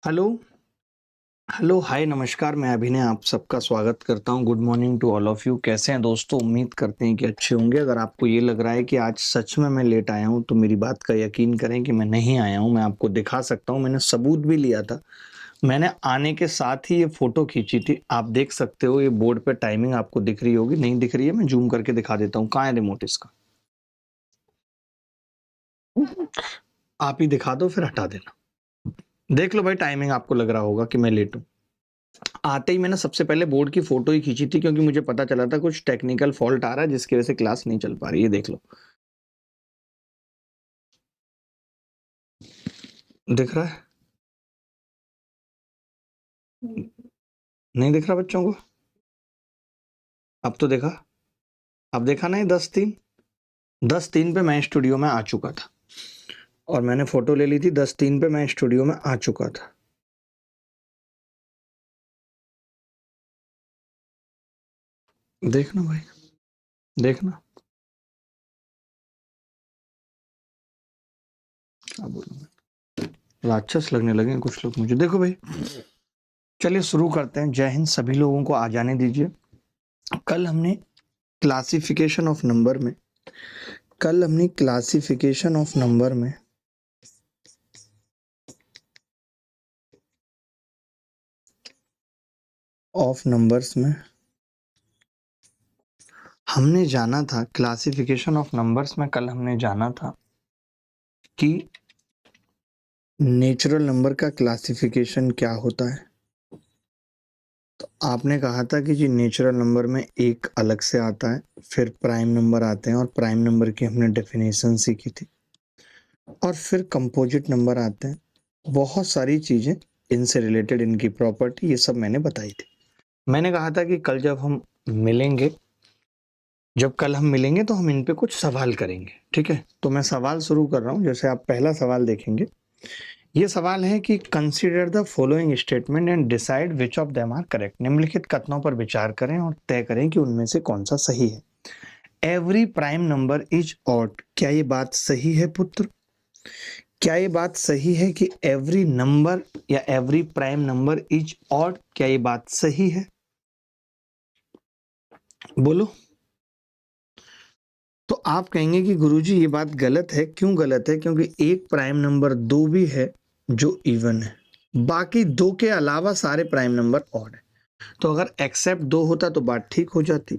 Hello, hello, हाय, नमस्कार। मैं अभिनय आप सबका स्वागत करता हूँ। Good morning to all of you. कैसे हैं दोस्तों? उम्मीद करते हैं कि अच्छे होंगे। अगर आपको ये लग रहा है कि आज सच में मैं लेट आया हूँ तो मेरी बात का यकीन करें कि मैं नहीं आया हूँ। मैं आपको दिखा सकता हूँ, मैंने सबूत भी लिया था। मैंने आने के साथ ही ये फोटो खींची थी। आप देख सकते हो, ये बोर्ड पे टाइमिंग आपको दिख रही होगी। नहीं दिख रही है? मैं जूम करके दिखा देता हूँ। कहाँ है रिमोट इसका? आप ही दिखा दो, फिर हटा देना। देख लो भाई, टाइमिंग आपको लग रहा होगा कि मैं लेट हूँ। आते ही मैंने सबसे पहले बोर्ड की फोटो ही खींची थी, क्योंकि मुझे पता चला था कुछ टेक्निकल फॉल्ट आ रहा है जिसकी वजह से क्लास नहीं चल पा रही है। देख लो, दिख रहा है? नहीं दिख रहा बच्चों को? अब तो देखा? अब देखा नहीं? 10:03, 10:03 पे मैं स्टूडियो में आ चुका था और मैंने फोटो ले ली थी। 10:03 पे मैं स्टूडियो में आ चुका था। देखना भाई, देखना। क्या बोलूं मैं, राक्षस लगने लगे हैं कुछ लोग मुझे। देखो भाई, चलिए शुरू करते हैं। जय हिंद। सभी लोगों को आ जाने दीजिए। कल हमने क्लासिफिकेशन ऑफ नंबर में कल हमने क्लासिफिकेशन ऑफ नंबर में ऑफ नंबर्स में हमने जाना था, क्लासिफिकेशन ऑफ नंबर्स में कल हमने जाना था कि नेचुरल नंबर का क्लासिफिकेशन क्या होता है। तो आपने कहा था कि जी नेचुरल नंबर में एक अलग से आता है, फिर प्राइम नंबर आते हैं और प्राइम नंबर की हमने डेफिनेशन सीखी थी, और फिर कंपोजिट नंबर आते हैं। बहुत सारी चीजें इनसे रिलेटेड, इनकी प्रॉपर्टी, ये सब मैंने बताई थी। मैंने कहा था कि कल जब कल हम मिलेंगे तो हम इन पे कुछ सवाल करेंगे। ठीक है, तो मैं सवाल शुरू कर रहा हूं। जैसे आप पहला सवाल देखेंगे, ये सवाल है कि consider the following statement and decide which of them are correct. निम्नलिखित कथनों पर विचार करें और तय करें कि उनमें से कौन सा सही है। Every prime number is odd. क्या ये बात सही है पुत्र? क्या ये बात सही है कि एवरी नंबर या every prime number is odd? क्या ये बात सही है? बोलो। तो आप कहेंगे कि गुरुजी ये बात गलत है। क्यों गलत है? क्योंकि एक प्राइम नंबर दो भी है जो इवन है, बाकी दो के अलावा सारे प्राइम नंबर ऑड है। तो अगर एक्सेप्ट दो होता तो बात ठीक हो जाती।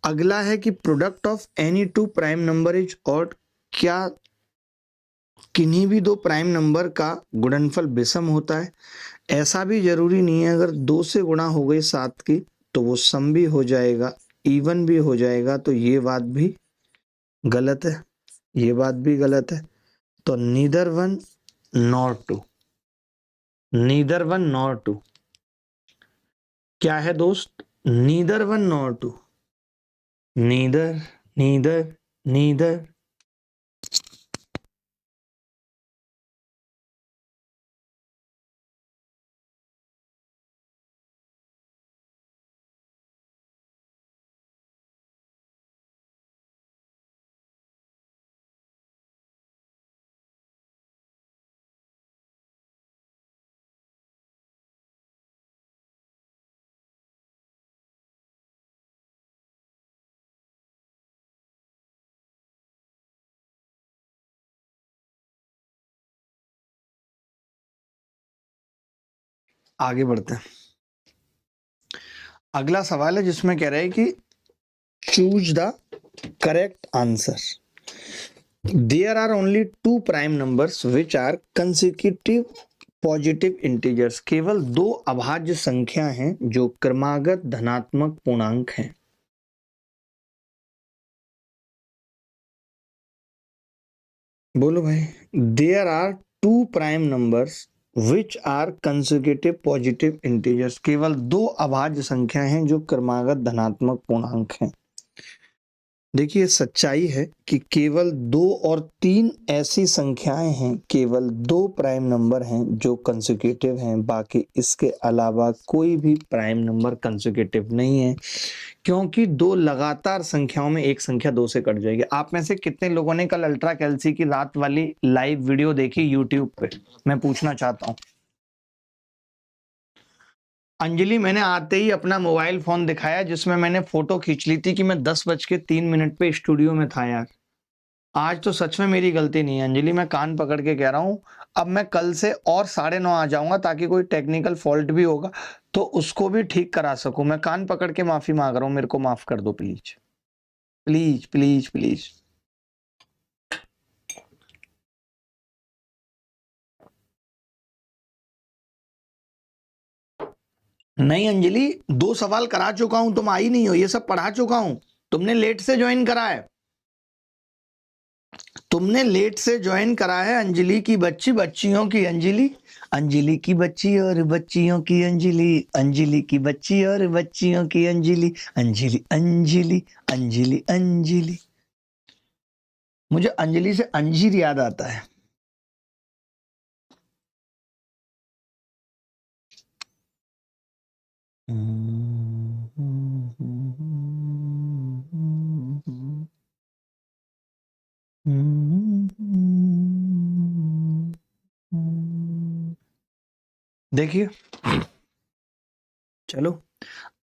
अगला है कि product of any two prime number is odd. क्या किन्हीं भी दो प्राइम नंबर का गुणनफल विषम होता है? ऐसा भी जरूरी नहीं है। अगर दो से गुणा हो गई सात की तो वो सम भी हो जाएगा, इवन भी हो जाएगा। तो ये बात भी गलत है, ये बात भी गलत है। तो neither one nor two, neither one nor two. क्या है दोस्त? Neither one nor two. Neither, neither, neither. आगे बढ़ते हैं। अगला सवाल है जिसमें कह रहे हैं कि choose the correct answer. There are only two prime numbers which are consecutive positive integers. केवल दो अभाज्य संख्या हैं जो क्रमागत धनात्मक पूर्णांक हैं। बोलो भाई। There are two prime numbers which are consecutive positive integers. केवल दो अभाज्य संख्या हैं जो क्रमागत धनात्मक पूर्णांक हैं। देखिए, सच्चाई है कि केवल दो और तीन ऐसी संख्याएं हैं, केवल दो प्राइम नंबर हैं जो कंसेक्यूटिव हैं। बाकी इसके अलावा कोई भी प्राइम नंबर कंसेक्यूटिव नहीं है, क्योंकि दो लगातार संख्याओं में एक संख्या दो से कट जाएगी। आप में से कितने लोगों ने कल अल्ट्रा कैल्सी की रात वाली लाइव वीडियो देखी यूट्यूब पे? मैं पूछना चाहता हूं। अंजलि, मैंने आते ही अपना मोबाइल फोन दिखाया जिसमें मैंने फोटो खींच ली थी कि मैं 10:03 पे स्टूडियो में था यार। आज तो सच में मेरी गलती नहीं है अंजलि, मैं कान पकड़ के कह रहा हूँ। अब मैं कल से और 9:30 आ जाऊंगा ताकि कोई टेक्निकल फॉल्ट भी होगा तो उसको भी ठीक करा सकूं। मैं कान पकड़ के माफी मांग रहा हूँ, मेरे को माफ कर दो प्लीज प्लीज प्लीज प्लीज। नहीं अंजलि, 2 सवाल करा चुका हूं, तुम आई नहीं हो, ये सब पढ़ा चुका हूं। तुमने लेट से ज्वाइन करा है, तुमने लेट से ज्वाइन करा है। अंजलि की बच्ची, बच्चियों की अंजलि, अंजलि की बच्ची और बच्चियों की अंजलि, अंजलि की बच्ची और बच्चियों की अंजलि, अंजलि अंजलि अंजलि अंजलि। मुझे अंजलि से अंजीर याद आता है। देखिए, चलो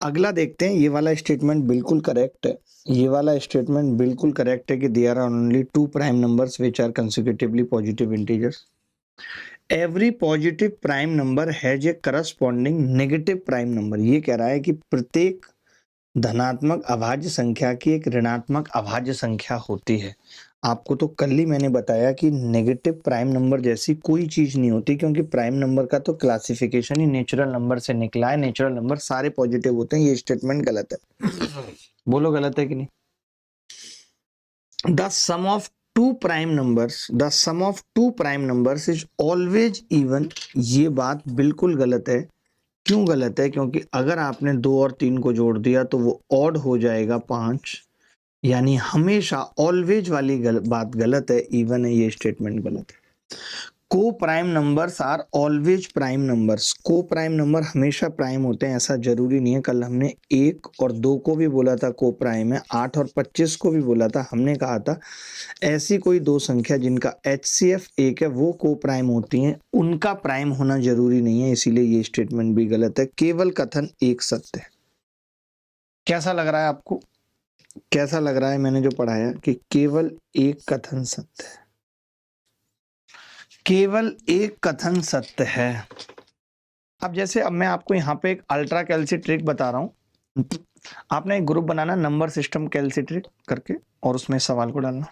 अगला देखते हैं। ये वाला स्टेटमेंट बिल्कुल करेक्ट है, ये वाला स्टेटमेंट बिल्कुल करेक्ट है कि there are only 2 prime numbers which are consecutively positive integers. Every positive prime number has a corresponding negative prime number. ये कह रहा है कि प्रत्येक धनात्मक अभाज्य संख्या की एक ऋणात्मक अभाज्य संख्या होती है। आपको तो कल ही मैंने बताया कि नेगेटिव प्राइम नंबर जैसी कोई चीज नहीं होती, क्योंकि प्राइम नंबर का तो क्लासिफिकेशन ही नेचुरल नंबर से निकला है। नेचुरल नंबर सारे पॉजिटिव होते हैं। ये स्टेटमेंट गलत है। बोलो गलत है कि नहीं? The sum of two prime numbers is always even. ये बात बिल्कुल गलत है। क्यों गलत है? क्योंकि अगर आपने 2 और 3 को जोड़ दिया तो वो ऑड हो जाएगा 5, यानी हमेशा ऑलवेज वाली बात गलत है, इवन है, ये स्टेटमेंट गलत है। Coprime numbers are always prime numbers. Coprime number हमेशा प्राइम होते हैं, ऐसा जरूरी नहीं है। कल हमने 1 और 2 को भी बोला था को प्राइम है, 8 और 25 को भी बोला था। हमने कहा था ऐसी कोई दो संख्या जिनका HCF 1 है वो को प्राइम होती हैं, उनका प्राइम होना जरूरी नहीं है। इसीलिए ये स्टेटमेंट भी गलत है। केवल कथन एक सत्य है। कैसा लग रहा है आपको? कैसा लग रहा है मैंने जो पढ़ाया कि केवल एक कथन सत्य है? केवल एक कथन सत्य है। अब जैसे अब मैं आपको यहाँ पे एक अल्ट्रा कैल्सी ट्रिक बता रहा हूं। आपने एक ग्रुप बनाना नंबर सिस्टम कैल्सी ट्रिक करके और उसमें सवाल को डालना।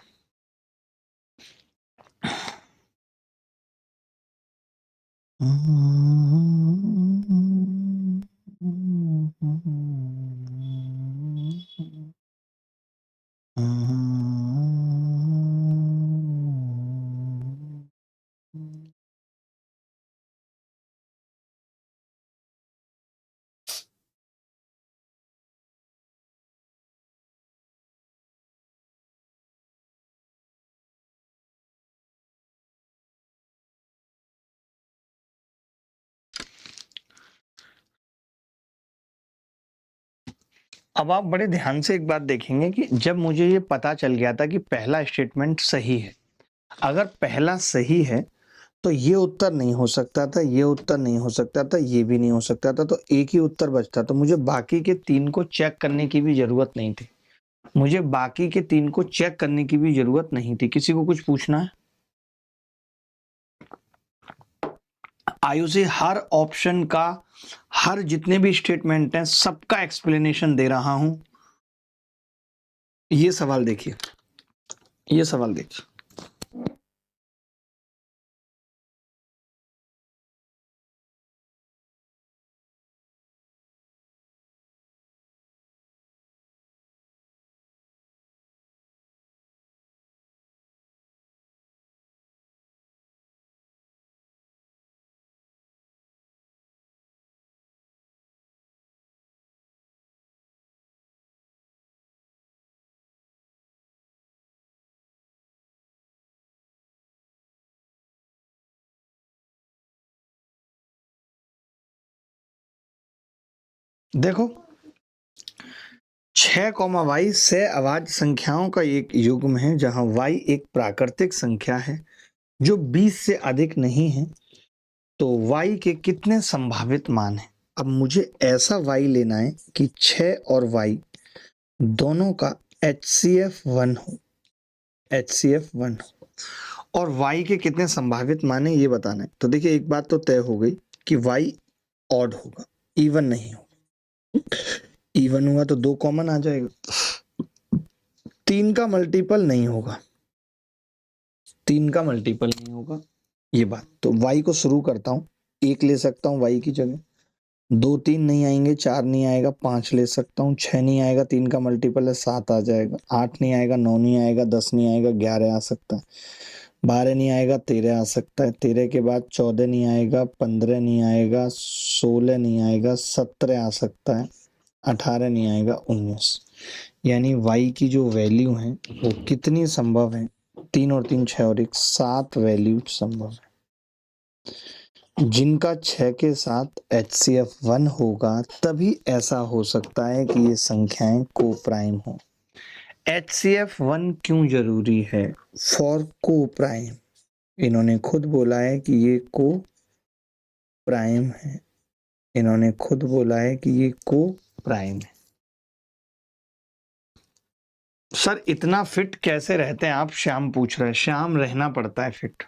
अब आप बड़े ध्यान से एक बात देखेंगे कि जब मुझे ये पता चल गया था कि पहला स्टेटमेंट सही है, अगर पहला सही है तो ये उत्तर नहीं हो सकता था, ये उत्तर नहीं हो सकता था, ये भी नहीं हो सकता था, तो एक ही उत्तर बचता। तो मुझे बाकी के 3 को चेक करने की भी जरूरत नहीं थी। मुझे बाकी के 3 को चेक करने की भी जरूरत नहीं थी। किसी को कुछ पूछना है? आयुषी हर ऑप्शन का, हर जितने भी स्टेटमेंट हैं सबका एक्सप्लेनेशन दे रहा हूं। ये सवाल देखिए, ये सवाल देखिए। देखो, 6, से अभाज्य संख्याओं का एक युग्म है जहां y एक प्राकृतिक संख्या है जो 20 से अधिक नहीं है। तो y के कितने संभावित मान हैं? अब मुझे ऐसा y लेना है कि 6 और y दोनों का HCF 1 हो, HCF 1 हो, और y के कितने संभावित माने ये बताना है। तो देखिए एक बात तो तय हो गई कि y ऑड होगा, इवन नहीं होगा। इवन हुआ तो 2 कॉमन आ जाएगा, 3 का मल्टीपल नहीं होगा, 3 का मल्टीपल नहीं होगा, ये बात। तो y को शुरू करता हूं, 1 ले सकता हूं y की जगह, 2 3 नहीं आएंगे, 4 नहीं आएगा, 5 ले सकता हूँ, 6 नहीं आएगा, 3 का मल्टीपल है 7 आ जाएगा, 8 नहीं आएगा, 9 नहीं आएगा, 10 नहीं आएगा, 11 आ सकता है, 12 नहीं आएगा, 13 आ सकता है, 13 के बाद 14 नहीं आएगा, 15 नहीं आएगा, 16 नहीं आएगा, 17 आ सकता है, 18 नहीं आएगा, 19। यानी y की जो वैल्यू है वो कितनी संभव है, 3 और 3 6 और 1 7 वैल्यू संभव है, जिनका 6 के साथ HCF 1 होगा तभी ऐसा हो सकता है कि ये संख्याएं को प्राइम हो। HCF 1 क्यों जरूरी है? फॉर को प्राइम, इन्होंने खुद बोला है कि ये को प्राइम है, इन्होंने खुद बोला है कि ये को प्राइम है। सर इतना फिट कैसे रहते हैं आप? श्याम पूछ रहे हैं। श्याम रहना पड़ता है फिट।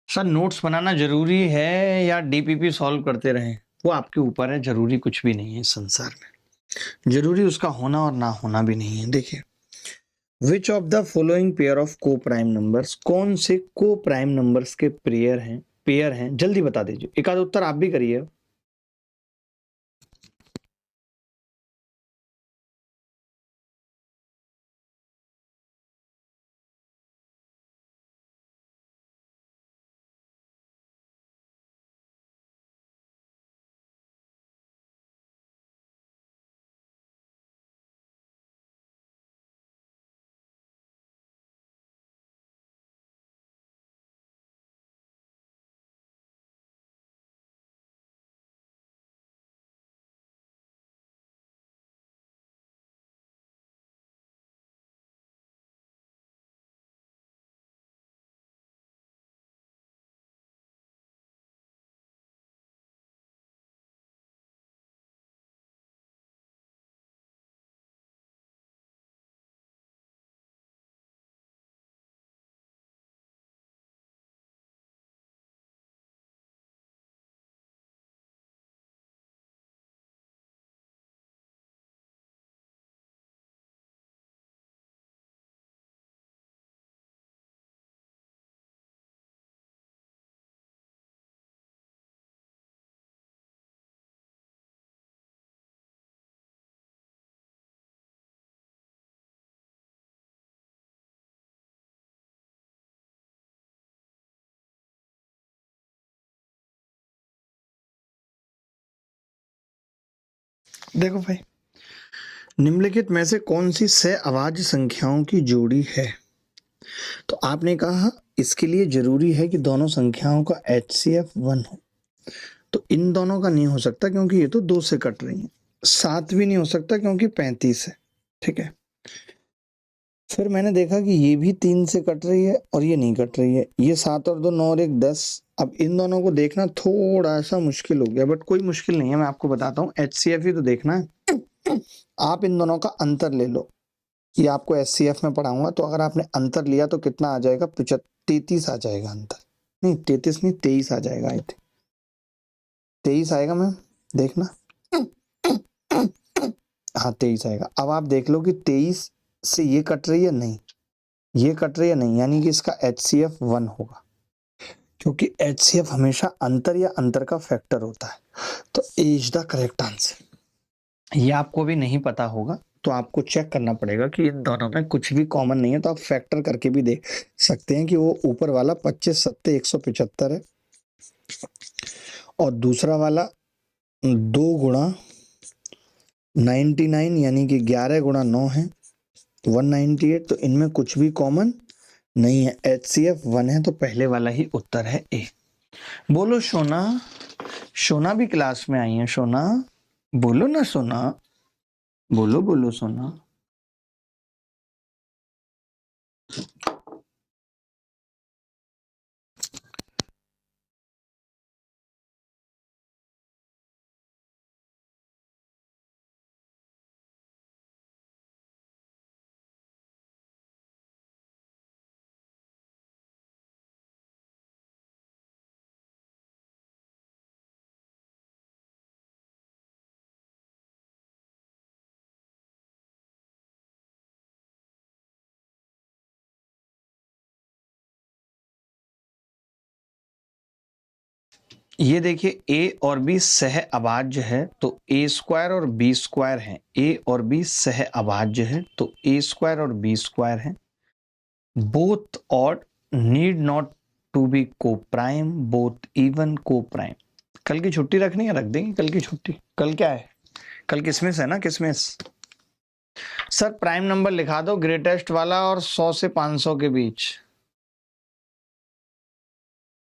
सर नोट्स बनाना जरूरी है या डीपीपी सॉल्व करते रहें? वो आपके ऊपर है, जरूरी कुछ भी नहीं है संसार में, जरूरी उसका होना और ना होना भी नहीं है। देखिए, विच of the following pair of को प्राइम नंबर्स, कौन से को प्राइम नंबर्स के पेयर हैं, जल्दी बता दीजिए। एक आध उत्तर आप भी करिए। देखो भाई, निम्नलिखित में से कौन सी सह अभाज्य संख्याओं की जोड़ी है? तो आपने कहा इसके लिए जरूरी है कि दोनों संख्याओं का HCF 1 हो। तो इन दोनों का नहीं हो सकता क्योंकि ये तो 2 से कट रही है। 7 भी नहीं हो सकता क्योंकि 35 है, ठीक है। फिर मैंने देखा कि ये भी 3 से कट रही है और ये नहीं कट रही है। ये 7 और 2 9 और 1 10। अब इन दोनों को देखना थोड़ा सा मुश्किल हो गया, बट कोई मुश्किल नहीं है, मैं आपको बताता हूँ। HCF ही तो देखना है। आप इन दोनों का अंतर ले लो, ये आपको SCF में पढ़ाऊंगा। तो अगर आपने अंतर लिया तो कितना आ जाएगा? 33 आ जाएगा अंतर। नहीं 33 नहीं, 23 आ जाएगा। आई थिंक 23 आएगा मैम, देखना। हाँ 23 आएगा। अब आप देख लो कि 23 से ये कट रही है, नहीं ये कट रही है, नहीं, यानी कि इसका HCF 1 होगा। क्योंकि HCF हमेशा अंतर या अंतर का फैक्टर होता है। तो ए इज द करेक्ट आंसर। ये आपको भी नहीं पता होगा तो आपको चेक करना पड़ेगा कि इन दोनों में कुछ भी कॉमन नहीं है, तो आप फैक्टर करके भी देख सकते हैं कि वो ऊपर वाला 25 सत्ते 175 है और दूसरा वाला 2 गुणा 99 यानी कि 11 गुणा 9 है 198। तो इनमें कुछ भी कॉमन नहीं है, HCF 1 है, तो पहले वाला ही उत्तर है ए। बोलो सोना, सोना भी क्लास में आई है। सोना बोलो ना, सोना बोलो, बोलो सोना। ये देखिए ए और बी सह अभाज्य है, तो ए स्क्वायर और बी स्क्वायर है। ए और बी सह अभाज्य है, तो ए स्क्वायर और बी स्क्वायर है। Both odd need not to be coprime, both even coprime. कल की छुट्टी रखनी है, रख देंगे कल की छुट्टी। कल क्या है? कल किसमिस है ना, किसमिस। सर प्राइम नंबर लिखा दो ग्रेटेस्ट वाला और 100 से 500 के बीच।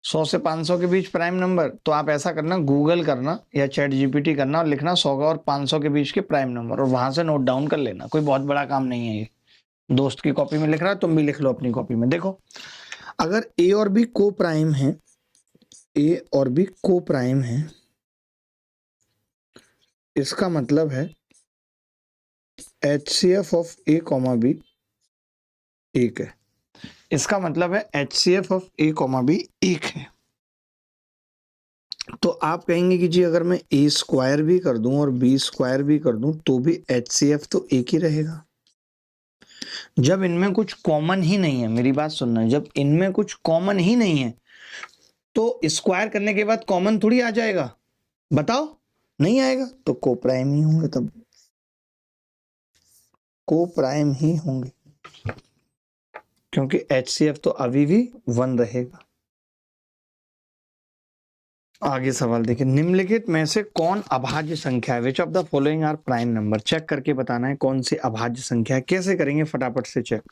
100 से 500 के बीच प्राइम नंबर। तो आप ऐसा करना, गूगल करना या चैट जीपीटी करना और लिखना 100 और 500 के बीच के प्राइम नंबर, और वहां से नोट डाउन कर लेना। कोई बहुत बड़ा काम नहीं है ये। दोस्त की कॉपी में लिख रहा है, तुम भी लिख लो अपनी कॉपी में। देखो, अगर ए और बी को प्राइम है, ए और बी को प्राइम है, इसका मतलब है HCF of A comma B 1 है। इसका मतलब है HCF of A comma B 1 है। तो आप कहेंगे कि जी अगर मैं ए स्क्वायर भी कर दूं और बी स्क्वायर भी कर दूं तो भी HCF तो एक ही रहेगा। जब इनमें कुछ कॉमन ही नहीं है, मेरी बात सुनना, जब इनमें कुछ कॉमन ही नहीं है तो स्क्वायर करने के बाद कॉमन थोड़ी आ जाएगा, बताओ, नहीं आएगा। तो को प्राइम ही होंगे, तब को प्राइम ही होंगे, क्योंकि HCF तो अभी भी 1 रहेगा। आगे सवाल देखिए, निम्नलिखित में से कौन अभाज्य संख्या है? Which of the following are prime number. Check करके बताना है कौन सी अभाज्य संख्या है। कैसे करेंगे, फटाफट से चेक।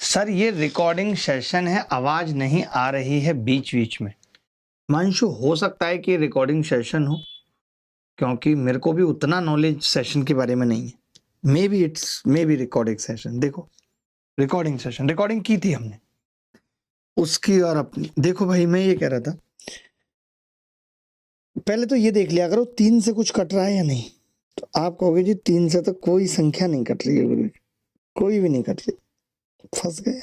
सर ये रिकॉर्डिंग सेशन है, आवाज नहीं आ रही है बीच बीच में। मांशु, हो सकता है कि रिकॉर्डिंग सेशन हो, क्योंकि मेरे को भी उतना नॉलेज सेशन के बारे में नहीं है। May be recording session. देखो, रिकॉर्डिंग सेशन, रिकॉर्डिंग की थी हमने उसकी और अपनी। देखो भाई, मैं ये कह रहा था, पहले तो ये देख लिया करो 3 से कुछ कट रहा है या नहीं। तो आप कहोगे जी 3 से तो कोई संख्या नहीं कट रही है गुरु, कोई भी नहीं कट रही, फंस गए।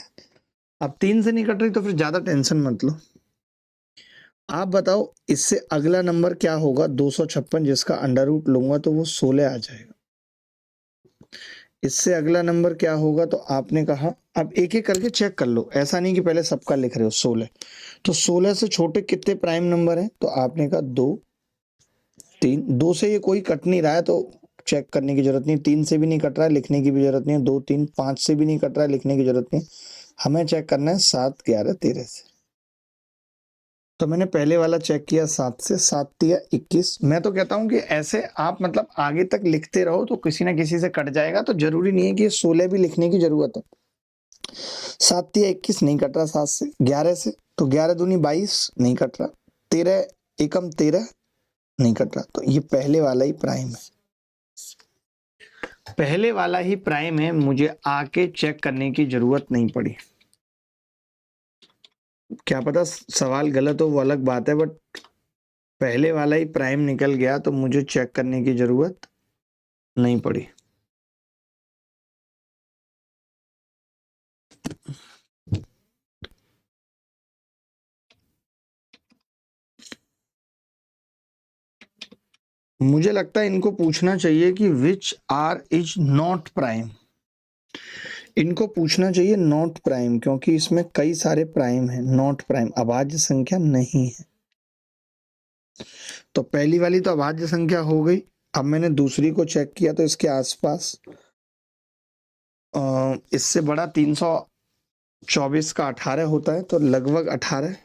अब 3 से नहीं कट रही तो फिर ज्यादा टेंशन मत लो। आप बताओ इससे अगला नंबर क्या होगा? 256, जिसका अंडर रूट लूंगा तो वो 16 आ जाएगा। इससे अगला नंबर क्या होगा? तो आपने कहा, अब एक एक करके चेक कर लो, ऐसा नहीं कि पहले सबका लिख रहे हो। 16, तो 16 से छोटे कितने प्राइम नंबर हैं? तो आपने कहा 2 3। 2 से ये कोई कट नहीं रहा है तो चेक करने की जरूरत नहीं। 3 से भी नहीं कट रहा है, लिखने की भी जरूरत नहीं है। 2 3 5 से भी नहीं कट रहा है, लिखने की जरूरत नहीं। हमें चेक करना है 7 11 13 से। तो मैंने पहले वाला चेक किया 7 से, 7 3 21। मैं तो कहता हूं कि ऐसे आप मतलब आगे तक लिखते रहो तो किसी ना किसी से कट जाएगा। तो जरूरी नहीं है कि 16 भी लिखने की जरूरत है। 7 3 21 नहीं कट रहा। 7 से 11 से तो 11 दूनी 22 नहीं कट रहा, 13 एकम 13 नहीं कट रहा, तो ये पहले वाला ही प्राइम है, पहले वाला ही प्राइम है, मुझे आके चेक करने की जरूरत नहीं पड़ी। क्या पता सवाल गलत हो वो अलग बात है, बट पहले वाला ही प्राइम निकल गया तो मुझे चेक करने की जरूरत नहीं पड़ी। मुझे लगता है इनको पूछना चाहिए कि which are is not prime, इनको पूछना चाहिए नॉट प्राइम, क्योंकि इसमें कई सारे प्राइम हैं, नॉट प्राइम अभाज्य संख्या नहीं है। तो पहली वाली तो अभाज्य संख्या हो गई। अब मैंने दूसरी को चेक किया तो इसके आसपास इससे बड़ा 324 का 18 होता है, तो लगभग 18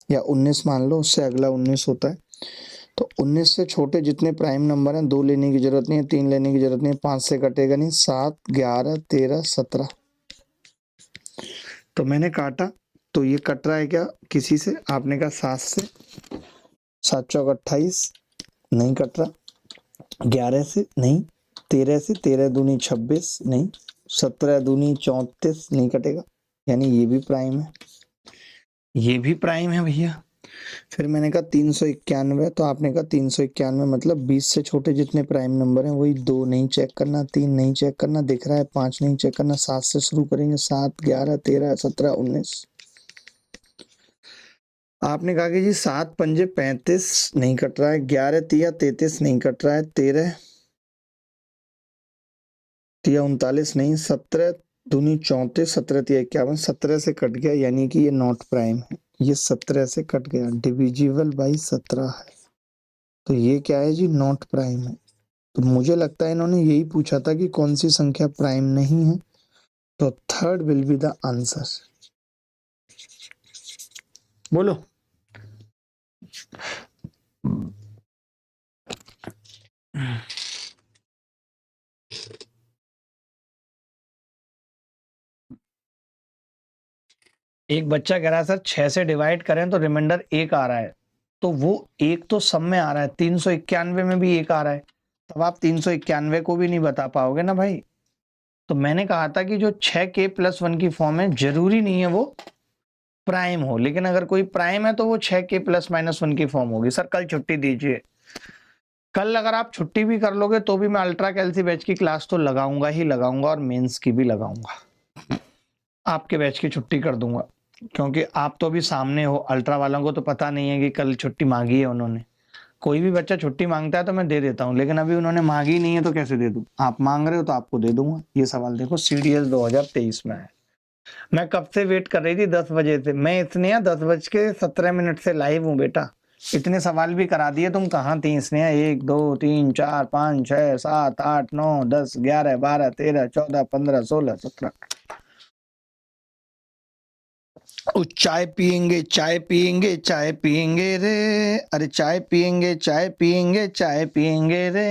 या 19 मान लो, उससे अगला 19 होता है। तो 19 से छोटे जितने प्राइम नंबर हैं 2 लेने की जरूरत नहीं है, 3 लेने की जरूरत नहीं है, 5 से कटेगा नहीं, 7 11 13 17। तो मैंने काटा तो ये कट रहा है क्या किसी से, आपने कहा 7 से, 7 चौक 28 नहीं कट रहा, 11 से नहीं, 13 से, 13 दूनी 26 नहीं, 17 दूनी 34 नहीं कटेगा, यानी ये भी प्राइम है, ये भी प्राइम है भैया। फिर मैंने कहा 391, तो आपने कहा 391 मतलब 20 से छोटे जितने प्राइम नंबर हैं वही 2 नहीं चेक करना, 3 नहीं चेक करना, दिख रहा है 5 नहीं चेक करना, 7 से शुरू करेंगे, 7 11 13 17 19। आपने कहा कि जी 7 पंजे 35 नहीं कट रहा है, 11 तिया 33 नहीं कट रहा है, 13 तिया 39 नहीं, 17 दूनी 34, 17 तिया 51, 17 से कट गया, यानी कि ये नॉट प्राइम है, ये 17 से कट गया, डिविजिबल बाई 17 है, तो ये क्या है जी, नॉट प्राइम है। तो मुझे लगता है इन्होंने यही पूछा था कि कौन सी संख्या प्राइम नहीं है, तो third will be the answer. बोलो। एक बच्चा कह रहा है सर 6 से डिवाइड करें तो रिमाइंडर 1 आ रहा है, तो वो एक तो सब में आ रहा है, 391 में भी 1 आ रहा है, तब आप 391 को भी नहीं बता पाओगे ना भाई। तो मैंने कहा था कि जो 6k+1 की फॉर्म है जरूरी नहीं है वो प्राइम हो, लेकिन अगर कोई प्राइम है तो वो 6k+-1 की फॉर्म होगी। सर कल छुट्टी दीजिए, कल अगर आप छुट्टी भी कर लोगे तो भी मैं अल्ट्रा कैल्सी बैच की क्लास तो लगाऊंगा ही लगाऊंगा, और मेंस की भी लगाऊंगा, आपके बैच की छुट्टी कर दूंगा, क्योंकि आप तो अभी सामने हो, अल्ट्रा वालों को तो पता नहीं है कि कल छुट्टी मांगी है उन्होंने। कोई भी बच्चा छुट्टी मांगता है तो मैं दे देता हूँ, लेकिन अभी उन्होंने मांगी नहीं है तो कैसे दे दूं, आप मांग रहे हो तो आपको दे दूंगा। ये सवाल देखो CDS 2023 में है। मैं कब से वेट कर रही थी, 10 बजे से, मैं इतने 10:17 से लाइव हूँ बेटा, इतने सवाल भी करा दिए, तुम कहाँ थी स्नेहा? 1 2 3 4 5 6 7 8 9 10 11 12 13 14 15 16 17। चाय पियेंगे चाय पियेंगे चाय पियेंगे रे, अरे चाय पियेंगे चाय पियेंगे चाय पियेंगे रे।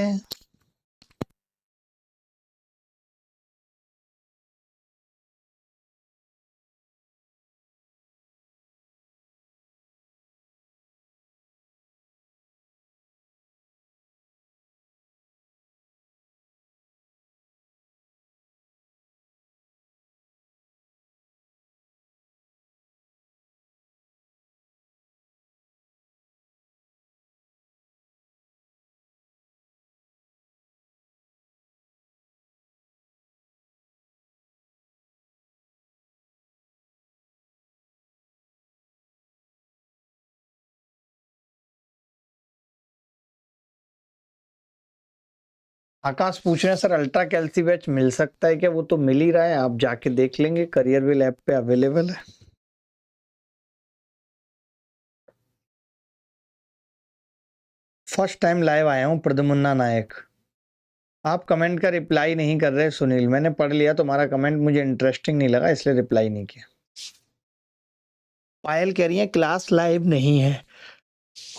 आकाश पूछ रहे हैं सर अल्ट्रा कैल्सी बैच मिल सकता है क्या? वो तो मिल ही रहा है, आप जाके देख लेंगे, करियर विल ऐप पे अवेलेबल है। फर्स्ट टाइम लाइव आया हूँ प्रद्युम्ना नायक। आप कमेंट का रिप्लाई नहीं कर रहे सुनील, मैंने पढ़ लिया तुम्हारा कमेंट, मुझे इंटरेस्टिंग नहीं लगा इसलिए रिप्लाई नहीं किया। पायल कह रही है क्लास लाइव नहीं है,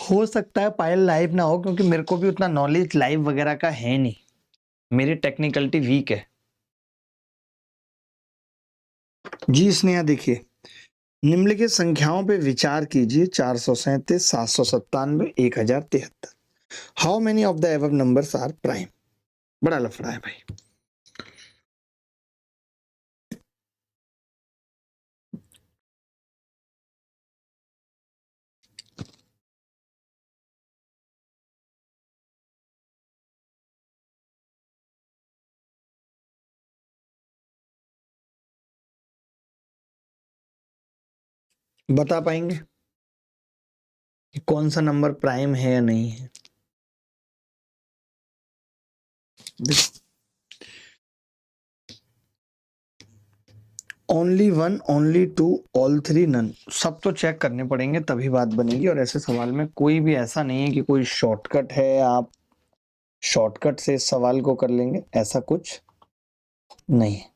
हो सकता है पायल लाइव ना हो, क्योंकि मेरे को भी उतना नॉलेज लाइव वगैरह का है नहीं, मेरी टेक्निकलिटी वीक है। जी स्नेहा देखिए, निम्नलिखित संख्याओं पे विचार कीजिए 437, 797, 1073। How many of the above numbers are prime? बड़ा लफड़ा है भाई। बता पाएंगे कि कौन सा नंबर प्राइम है या नहीं है? Only one, only two, all three, none. सब तो चेक करने पड़ेंगे तभी बात बनेगी। और ऐसे सवाल में कोई भी ऐसा नहीं है कि कोई शॉर्टकट है, आप शॉर्टकट से इस सवाल को कर लेंगे, ऐसा कुछ नहीं है।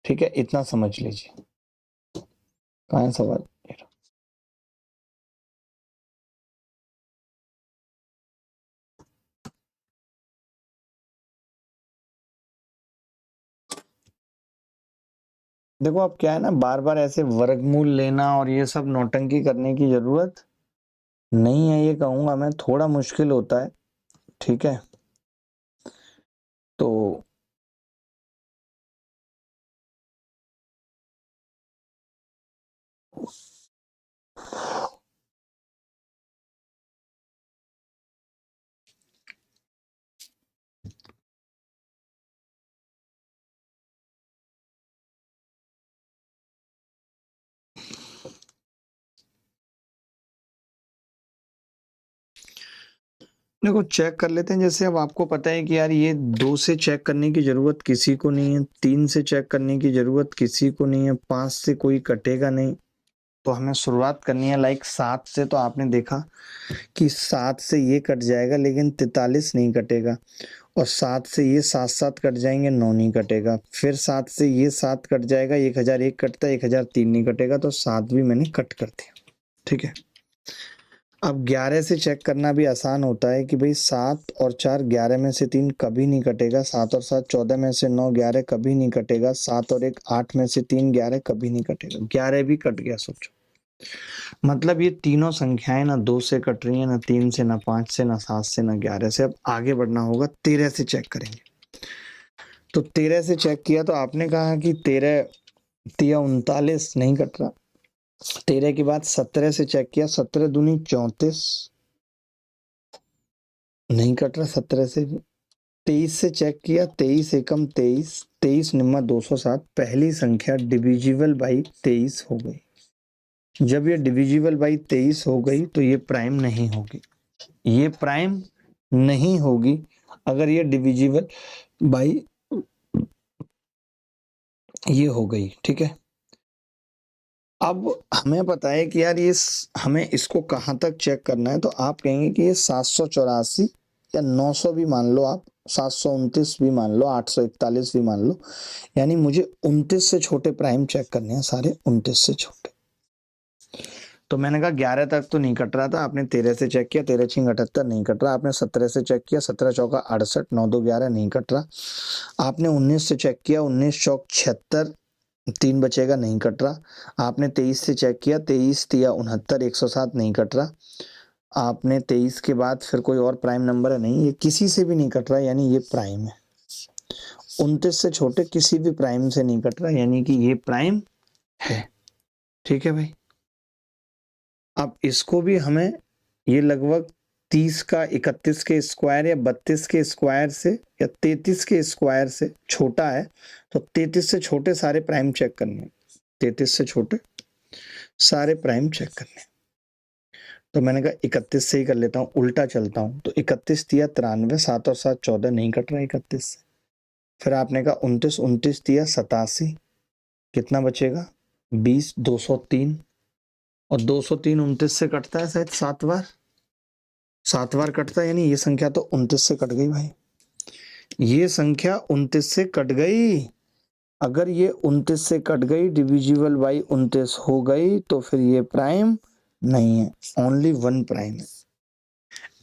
ठीक है, इतना समझ लीजिए। कहाँ है सवाल? देखो अब क्या है ना, बार बार ऐसे वर्गमूल लेना और ये सब नौटंकी करने की जरूरत नहीं है, ये कहूंगा मैं, थोड़ा मुश्किल होता है। ठीक है, तो देखो चेक कर लेते हैं। जैसे अब आपको पता है कि यार ये 2 से चेक करने की जरूरत किसी को नहीं है, 3 से चेक करने की जरूरत किसी को नहीं है, 5 से कोई कटेगा नहीं, तो हमें शुरुआत करनी है लाइक 7 से। तो आपने देखा कि 7 से ये कट जाएगा लेकिन 43 नहीं कटेगा, और 7 से ये 7 कट जाएंगे, 9 नहीं कटेगा। फिर 7 से ये 7 कट जाएगा, 1001 कटता है, 1003 नहीं कटेगा, तो 7 भी मैंने कट कर दिया। ठीक है, अब 11 से चेक करना भी आसान होता है कि भाई 7 और 4 11 में से 3 कभी नहीं कटेगा, 7 और 7 14 में से 9 11 कभी नहीं कटेगा, 7 और 1 8 में से 3 11 कभी नहीं कटेगा, 11 भी कट गया। सोचो, मतलब ये तीनों संख्याएं ना 2 से कट रही है, ना 3 से, ना 5 से, ना 7 से, ना 11 से। अब आगे बढ़ना होगा, 13 से चेक करेंगे। तो 13 से चेक किया तो आपने कहा कि 13 तिया 39 नहीं कट रहा। 13 के बाद 17 से चेक किया, 17 दूनी 34 नहीं कट रहा, 17 से भी। 23 से चेक किया, 23 एकम 23, 23 निम्मा 207, पहली संख्या डिविजिबल बाई 23 हो गई। जब ये डिविजिबल बाई 23 हो गई तो ये प्राइम नहीं होगी, ये प्राइम नहीं होगी अगर ये डिविजिबल बाई ये हो गई। ठीक है, अब हमें पता है कि यार ये हमें इसको कहाँ तक चेक करना है, तो आप कहेंगे कि ये 784 या 900 भी मान लो आप, 729 भी मान लो, 841 भी मान लो, यानी मुझे 29 से छोटे प्राइम चेक करने हैं, सारे 29 से छोटे। तो मैंने कहा 11 तक तो नहीं कट रहा था, आपने 13 से चेक किया, 13 छिंग 78 नहीं कट रहा, आपने 17 से चेक किया, 17 चौका 68, 9 2 11 नहीं कट रहा, आपने 19 से चेक किया, 19 चौक 76, 3 बचेगा नहीं कट रहा, आपने 23 से चेक किया, 23 तिया 69, 107 नहीं कट रहा, आपने 23 के बाद फिर कोई और प्राइम नंबर है नहीं, ये किसी से भी नहीं कट रहा, यानी ये प्राइम है। 29 से छोटे किसी भी प्राइम से नहीं कट रहा, यानी कि ये प्राइम है। ठीक है भाई, अब इसको भी हमें ये लगभग 30 का 31 के स्क्वायर या 32 के स्क्वायर से या 33 के स्क्वायर से छोटा है, तो 33 से छोटे सारे प्राइम चेक करने हैं, 33 से छोटे सारे प्राइम चेक करने हैं। तो मैंने कहा 31 से ही कर लेता हूँ, उल्टा चलता हूँ, तो 31 तिया 93, 7 और 7 14 नहीं कट रहा 31 से। फिर आपने कहा 29, 29 तिया 87, कितना बचेगा 20, 203, और 203 29 से कटता है शायद 7 बार, 7 बार कटता है, यानी ये संख्या तो 29 से कट गई भाई, ये संख्या 29 से कट गई। अगर ये 29 से कट गई, डिविजिबल बाई 29 हो गई, तो फिर ये प्राइम नहीं है, ओनली वन प्राइम है।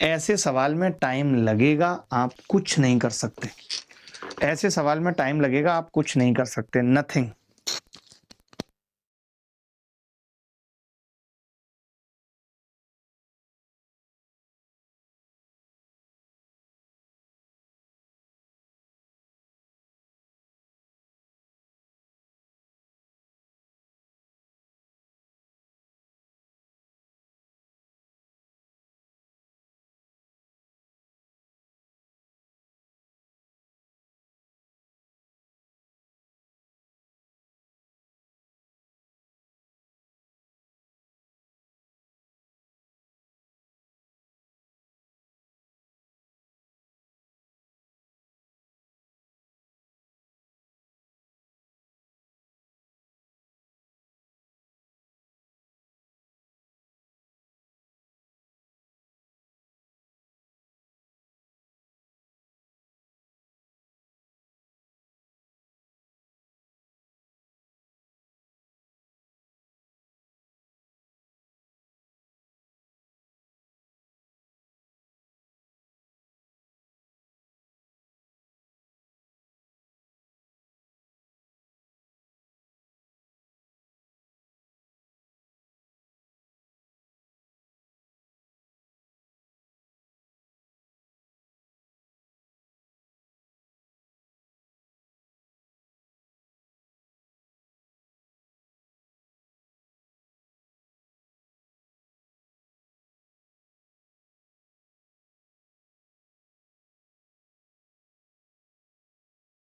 ऐसे सवाल में टाइम लगेगा, आप कुछ नहीं कर सकते, ऐसे सवाल में टाइम लगेगा, आप कुछ नहीं कर सकते, नथिंग।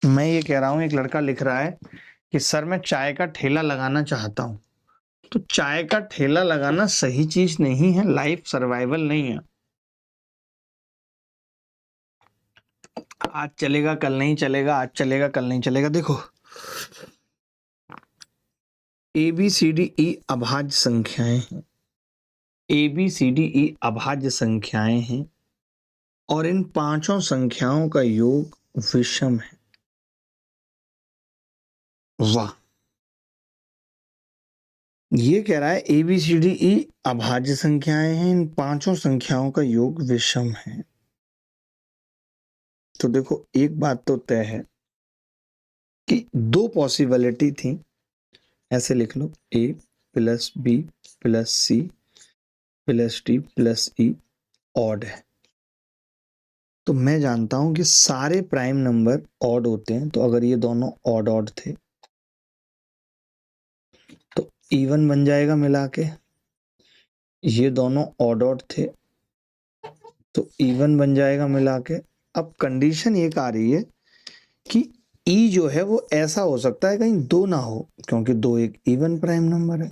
मैं ये कह रहा हूं, एक लड़का लिख रहा है कि सर मैं चाय का ठेला लगाना चाहता हूं। तो चाय का ठेला लगाना सही चीज नहीं है, लाइफ सर्वाइवल नहीं है। आज चलेगा कल नहीं चलेगा, आज चलेगा कल नहीं चलेगा। देखो, A B C D E अभाज्य संख्याएं हैं, A B C D E अभाज्य संख्याएं हैं और इन पांचों संख्याओं का योग विषम है। वाह, ये कह रहा है A B C D E अभाज्य संख्याएं हैं, इन पांचों संख्याओं का योग विषम है। तो देखो, एक बात तो तय है कि दो पॉसिबिलिटी थी। ऐसे लिख लो, A plus B plus C plus D plus E odd है। तो मैं जानता हूं कि सारे प्राइम नंबर ऑड होते हैं। तो अगर ये दोनों ऑड ऑड थे तो इवन बन जाएगा मिला के। ये दोनों ऑड ऑड थे तो इवन बन जाएगा मिला के। अब कंडीशन ये आ रही है कि ई जो है वो ऐसा हो सकता है कहीं दो ना हो, क्योंकि दो एक इवन प्राइम नंबर है।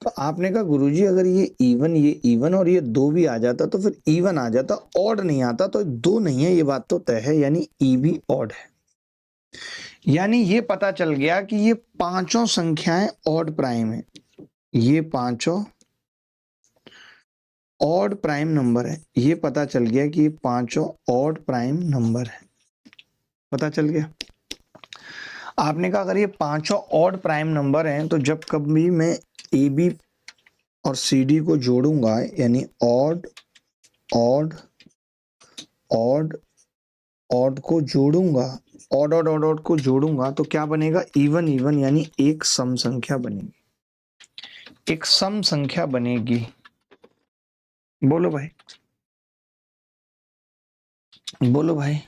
तो आपने कहा गुरुजी अगर ये इवन और ये दो भी आ जाता तो फिर इवन आ जाता, ऑड नहीं आता। तो दो नहीं है, ये बात तो तय है, यानी ई भी ऑड है। यानी ये पता चल गया कि ये पांचों संख्याएं ऑड प्राइम है, ये पांचों ऑड प्राइम नंबर है। ये पता चल गया कि ये पांचों ऑड प्राइम नंबर है, पता चल गया। आपने कहा अगर ये पांचों ऑड प्राइम नंबर हैं तो जब कभी मैं ए बी और सी डी को जोड़ूंगा, यानी ऑड ऑड ऑड ऑड को जोड़ूंगा, ऑड ऑड ऑड ऑड को जोड़ूंगा तो क्या बनेगा, इवन इवन, यानी एक सम संख्या बनेगी, एक सम संख्या बनेगी। बोलो भाई, बोलो भाई।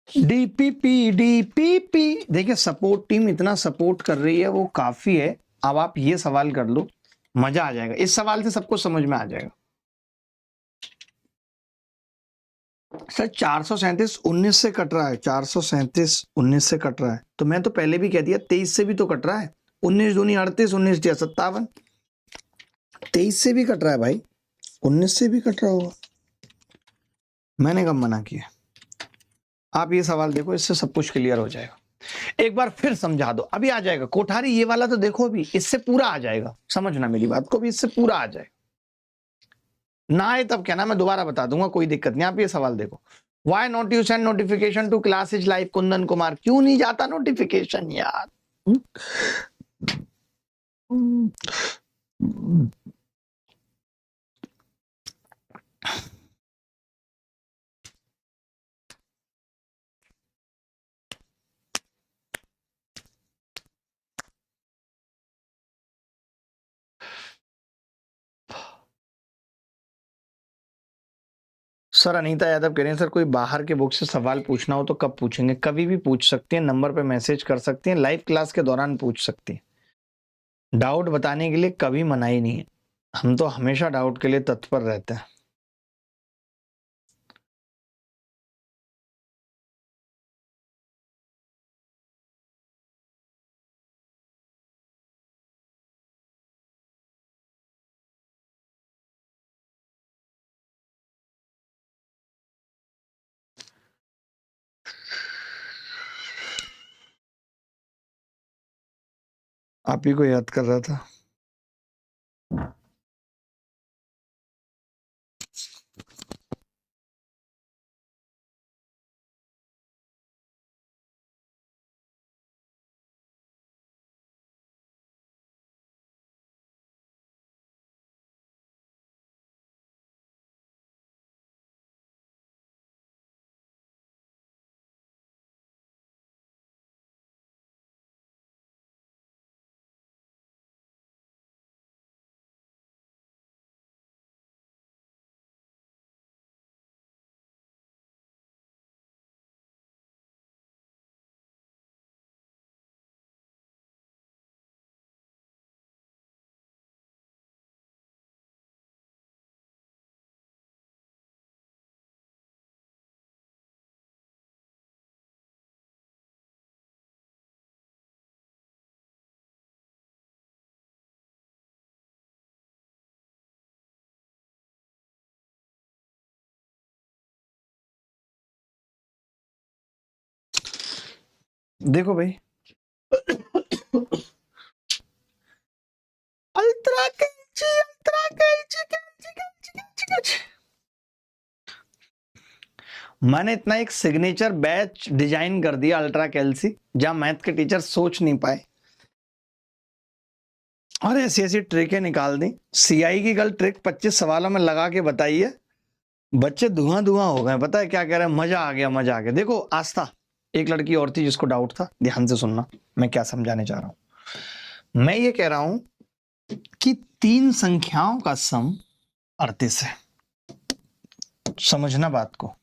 डीपीपी डीपीपी, देखिए सपोर्ट टीम इतना सपोर्ट कर रही है वो काफी है। अब आप ये सवाल कर लो, मजा आ जाएगा। इस सवाल से सबको समझ में आ जाएगा। सर 437 19 से कट रहा है, 437 19 से कट रहा है। तो मैं तो पहले भी कह दिया 23 से भी तो कट रहा है। 19 दूनी 38, 19 दिया 57, 23 से भी कट रहा है भाई, 19 से भी कट रहा होगा। मैंने कब मना किया? आप ये सवाल देखो, इससे सब कुछ क्लियर हो जाएगा। एक बार फिर समझा दो, अभी आ जाएगा। कोठारी ये वाला तो देखो, अभी इससे पूरा आ जाएगा, समझना मेरी बात को, भी इससे पूरा आ जाएगा। ना आए तब क्या ना, मैं दोबारा बता दूंगा, कोई दिक्कत नहीं। आप ये सवाल देखो, why not you send notification to class is live Kundan Kumar, क्यों नहीं जाता नोटिफिकेशन यार? सर अनीता यादव कह रहे हैं सर कोई बाहर के बुक से सवाल पूछना हो तो कब पूछेंगे? कभी भी पूछ सकते हैं, नंबर पे मैसेज कर सकते हैं, लाइव क्लास के दौरान पूछ सकते हैं। डाउट बताने के लिए कभी मनाही नहीं है, हम तो हमेशा डाउट के लिए तत्पर रहते हैं। आप ही को याद कर रहा था। देखो भाई, अल्ट्रा कैंची, अल्ट्रा कैंची, कैंची, कैंची, कैंची, कैंची। मैंने इतना एक सिग्नेचर बैच डिजाइन कर दिया अल्ट्रा कैल्सी, जहां मैथ के टीचर सोच नहीं पाए, और ऐसी ऐसी ट्रिकें निकाल दी। सीआई की कल ट्रिक 25 सवालों में लगा के बताइए, बच्चे धुआं धुआं हो गए। पता है क्या कह रहे हैं? मजा आ गया, मजा आ गया। देखो आस्था, एक लड़की और थी जिसको डाउट था, ध्यान से सुनना मैं क्या समझाने चाह रहा हूं। मैं ये कह रहा हूं कि 3 संख्याओं का सम 38 है। समझना बात को,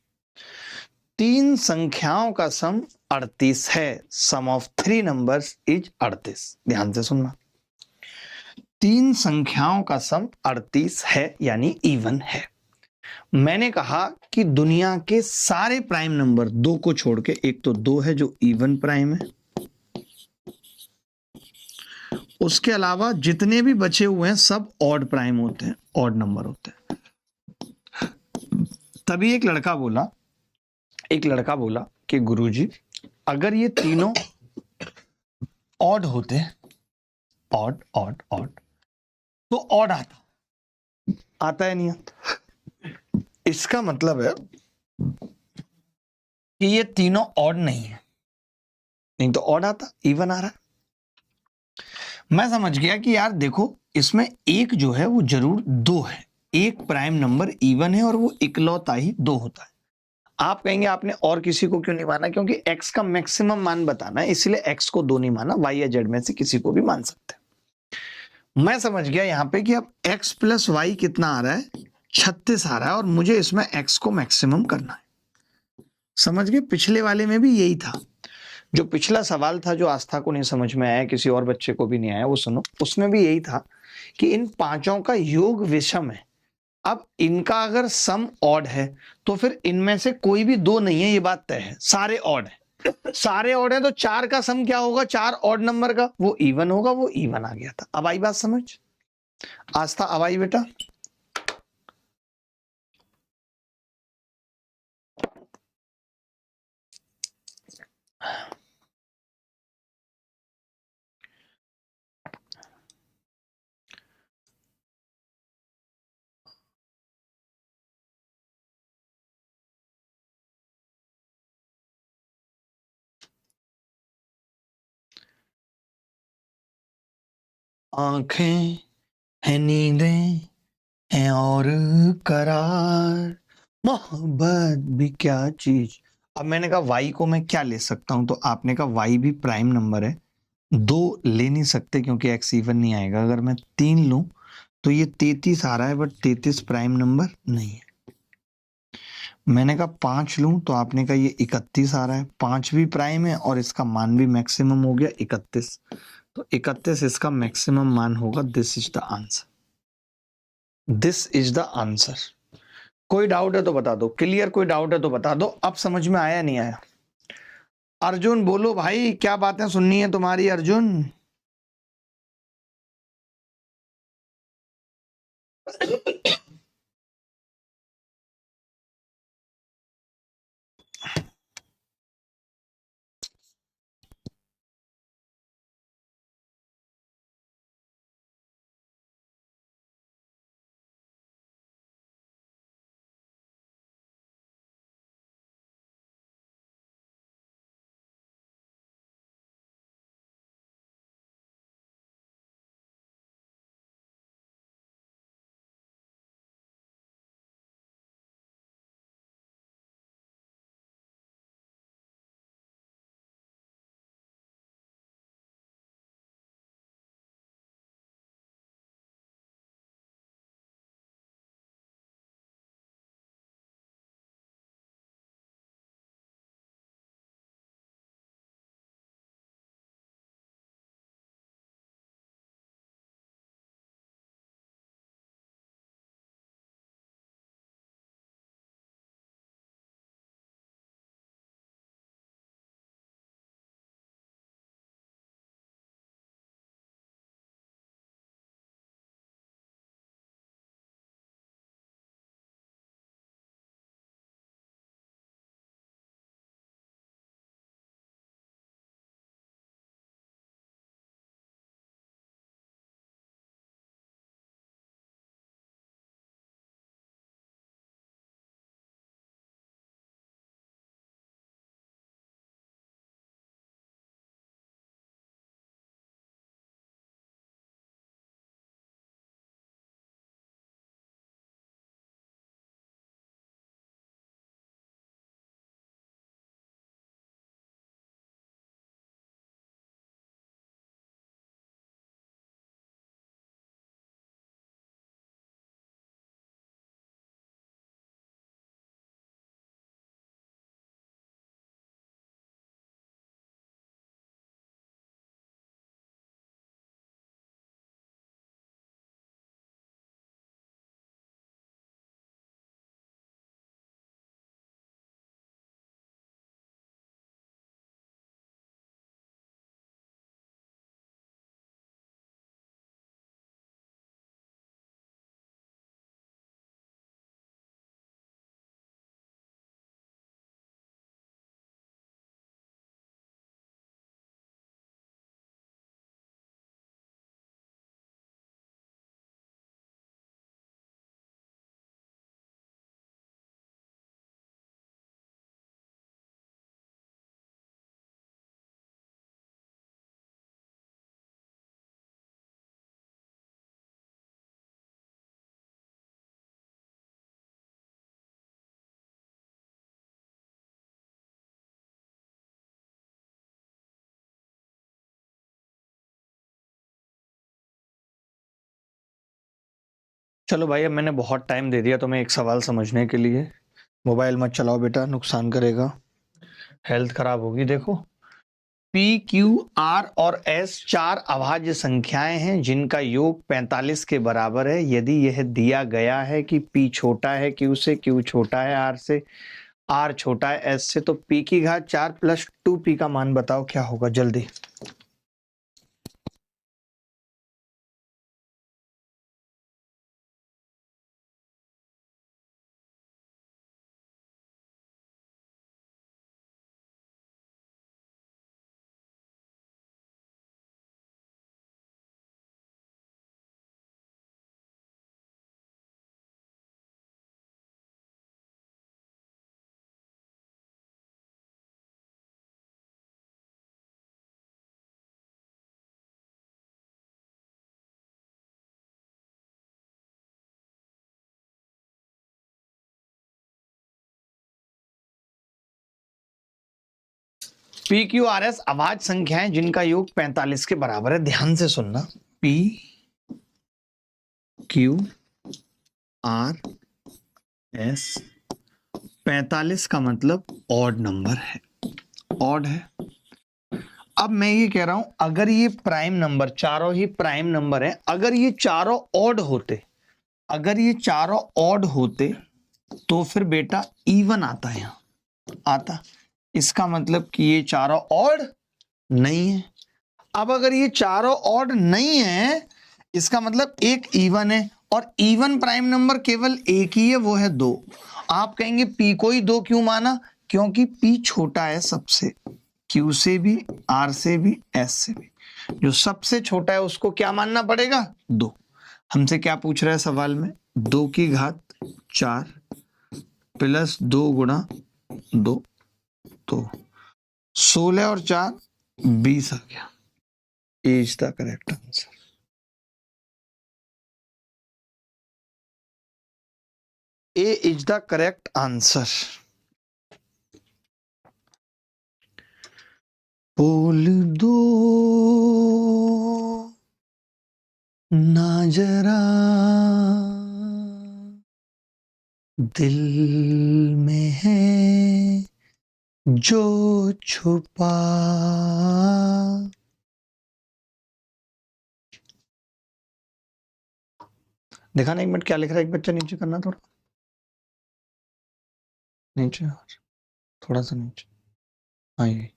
3 संख्याओं का सम 38 है। सम ऑफ 3 नंबर्स इज 38। ध्यान से सुनना, 3 संख्याओं का सम 38 है, यानी इवन है। मैंने कहा कि दुनिया के सारे प्राइम नंबर, 2 को छोड़ के, एक तो 2 है जो इवन प्राइम है, उसके अलावा जितने भी बचे हुए हैं सब ऑड प्राइम होते हैं, ऑड नंबर होते हैं। तभी एक लड़का बोला कि गुरुजी, अगर ये तीनों ऑड होते, ऑड ऑड ऑड, तो ऑड आता है, नहीं आता। इसका मतलब है कि ये तीनों ऑड नहीं है, नहीं तो ऑड आता, इवन आ रहा है। मैं समझ गया कि यार देखो, इसमें एक जो है वो जरूर 2 है, एक प्राइम नंबर इवन है और वो इकलौता ही 2 होता है। आप कहेंगे आपने और किसी को क्यों नहीं माना? क्योंकि x का मैक्सिमम मान बताना है, इसलिए x को 2 नहीं माना, y या z में से किसी को भी मान सकते हैं। मैं समझ गया यहां पे कि अब x प्लस वाई कितना आ रहा है? 36 आ रहा है, और मुझे इसमें x को मैक्सिमम करना है। समझ गए? पिछले वाले में भी यही था। जो पिछला सवाल था, जो आस्था को नहीं समझ में आया, किसी और बच्चे को भी नहीं आया, वो सुनो। उसमें भी यही था कि इन पांचों का योग विषम है। अब इनका अगर सम ऑड है तो फिर इनमें से कोई भी 2 नहीं है, ये बात तय है। सारे ऑड है, सारे ऑड है, तो 4 का सम क्या होगा? 4 ऑड नंबर का, वो इवन होगा। वो इवन आ गया था। अब आई बात समझ? आस्था, अब आई बेटा? आंखें हैं, नींदें हैं और करार, मोहब्बत भी क्या चीज। अब मैंने कहा वाई को मैं क्या ले सकता हूं, तो आपने कहा वाई भी प्राइम नंबर है। 2 ले नहीं सकते क्योंकि एक्स इवन नहीं आएगा। अगर मैं 3 लूं तो ये 33 आ रहा है, बट 33 प्राइम नंबर नहीं है। मैंने कहा 5 लूं तो आपने कहा ये 31 आ रहा है, 5 भी प्राइम है और इसका मान भी मैक्सिमम हो गया 31। तो 31 इसका मैक्सिमम मान होगा। This is the answer, this is the answer. कोई डाउट है तो बता दो, क्लियर? कोई डाउट है तो बता दो। अब समझ में आया नहीं आया? अर्जुन बोलो भाई, क्या बातें सुननी है तुम्हारी अर्जुन? चलो भाई, अब मैंने बहुत टाइम दे दिया तुम्हें एक सवाल समझने के लिए। मोबाइल मत चलाओ बेटा, नुकसान करेगा, हेल्थ खराब होगी। देखो, पी, क्यू, आर और एस चार अभाज्य संख्याएं हैं जिनका योग 45 के बराबर है। यदि यह दिया गया है कि पी छोटा है क्यू से, क्यू छोटा है आर से, आर छोटा है एस से, तो पी की घात 4 प्लस 2p का मान बताओ क्या होगा जल्दी। पी क्यू आर एस अभाज्य संख्याएं जिनका योग 45 के बराबर है। ध्यान से सुनना, पी क्यू आर एस 45 का मतलब ऑड नंबर है, ऑड है। अब मैं ये कह रहा हूं, अगर ये प्राइम नंबर, चारों ही प्राइम नंबर है, अगर ये चारों ऑड होते, अगर ये चारों ऑड होते तो फिर बेटा इवन आता है, यहां आता। इसका मतलब कि ये चारों ऑड नहीं है। अब अगर ये चारों ऑड नहीं है, इसका मतलब एक इवन है, और इवन प्राइम नंबर केवल एक ही है, वो है 2। आप कहेंगे पी को ही 2 क्यों माना? क्योंकि पी छोटा है सबसे, क्यू से भी, आर से भी, एस से भी। जो सबसे छोटा है उसको क्या मानना पड़ेगा? 2। हमसे क्या पूछ रहा है सवाल में? 2 की घात 4 प्लस 2 गुणा 2, तो 16 और 4 20 आ गया। Is the correct answer. A is the correct answer. बोल दो ना जरा दिल में है जो छुपा। देखा ना एक मिनट क्या लिख रहा है? एक बच्चा नीचे करना, थोड़ा नीचे, और थोड़ा सा नीचे। हाँ, ये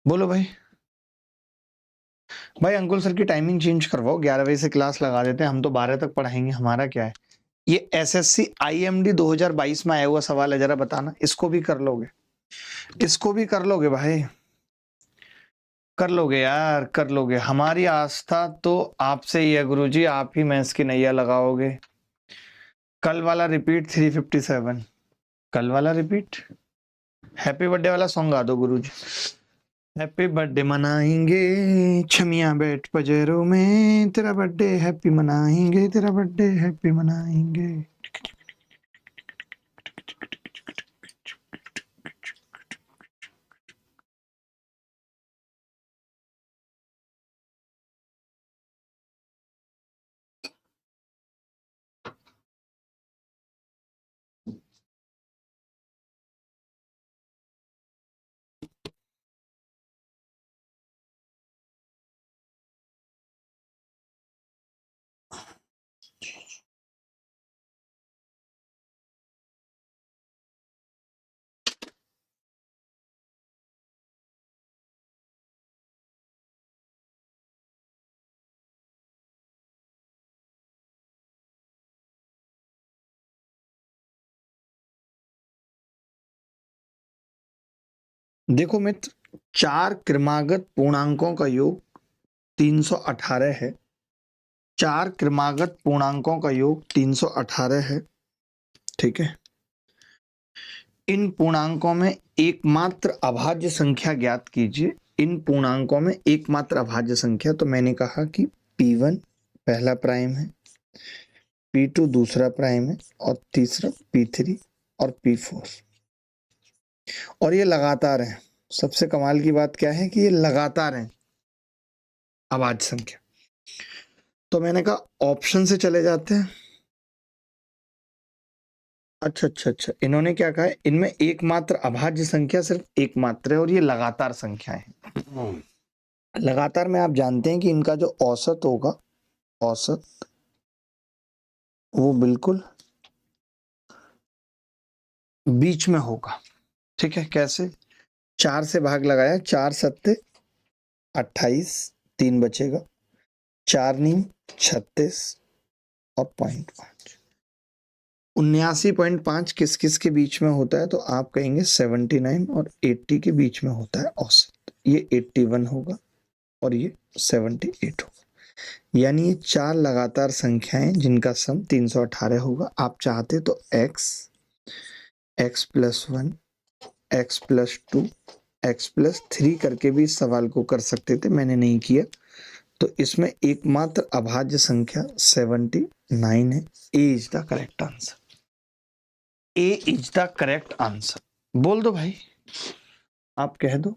बोलो भाई। भाई अंकुल सर की टाइमिंग चेंज करवाओ, 11 बजे से क्लास लगा देते हैं, हम तो 12 तक पढ़ाएंगे, हमारा क्या है। ये एसएससी आईएमडी 2022 में आया हुआ सवाल है, जरा बताना, इसको भी कर लोगे? इसको भी कर लोगे भाई? कर लोगे यार, कर लोगे। हमारी आस्था तो आपसे ही है गुरुजी, आप ही मैथ्स की नैया लगाओगे। कल वाला रिपीट 357, कल वाला रिपीट। हैप्पी बर्थडे वाला सॉन्ग गा दो गुरुजी। हैप्पी बर्थडे मनाएंगे छमिया बैठ पजेरों में, तेरा बर्थडे हैप्पी मनाएंगे, तेरा बर्थडे हैप्पी मनाएंगे। देखो मित्र, 4 क्रमागत पूर्णांकों का योग 318 है। 4 क्रमागत पूर्णांकों का योग 318 है, ठीक है। इन पूर्णांकों में एकमात्र अभाज्य संख्या ज्ञात कीजिए। इन पूर्णांकों में एकमात्र अभाज्य संख्या, तो मैंने कहा कि P1 पहला प्राइम है, P2 दूसरा प्राइम है, और तीसरा P3 और P4। और ये लगातार है। सबसे कमाल की बात क्या है कि ये लगातार है अभाज्य संख्या। तो मैंने कहा ऑप्शन से चले जाते हैं। अच्छा, इन्होंने क्या कहा है, इनमें एकमात्र अभाज्य संख्या सिर्फ एकमात्र है और ये लगातार संख्या है। लगातार में आप जानते हैं कि इनका जो औसत होगा, औसत वो बिल्कुल बीच में होगा। ठीक है, कैसे? 4 से भाग लगाया, 4 सत्ते 28, 3 बचेगा, 4 नीम 36 और 0.5। 79.5 किस किस के बीच में होता है? तो आप कहेंगे 79 और 80 के बीच में होता है औसत। ये 81 होगा और ये 78 होगा। यानी ये 4 लगातार संख्याएं जिनका सम 318 होगा। आप चाहते तो x plus 1, x plus 2, x plus 3 करके भी इस सवाल को कर सकते थे, मैंने नहीं किया। तो इसमें एकमात्र अभाज्य संख्या 79 है। A is the correct answer. A is the correct answer. बोल दो भाई, आप कह दो।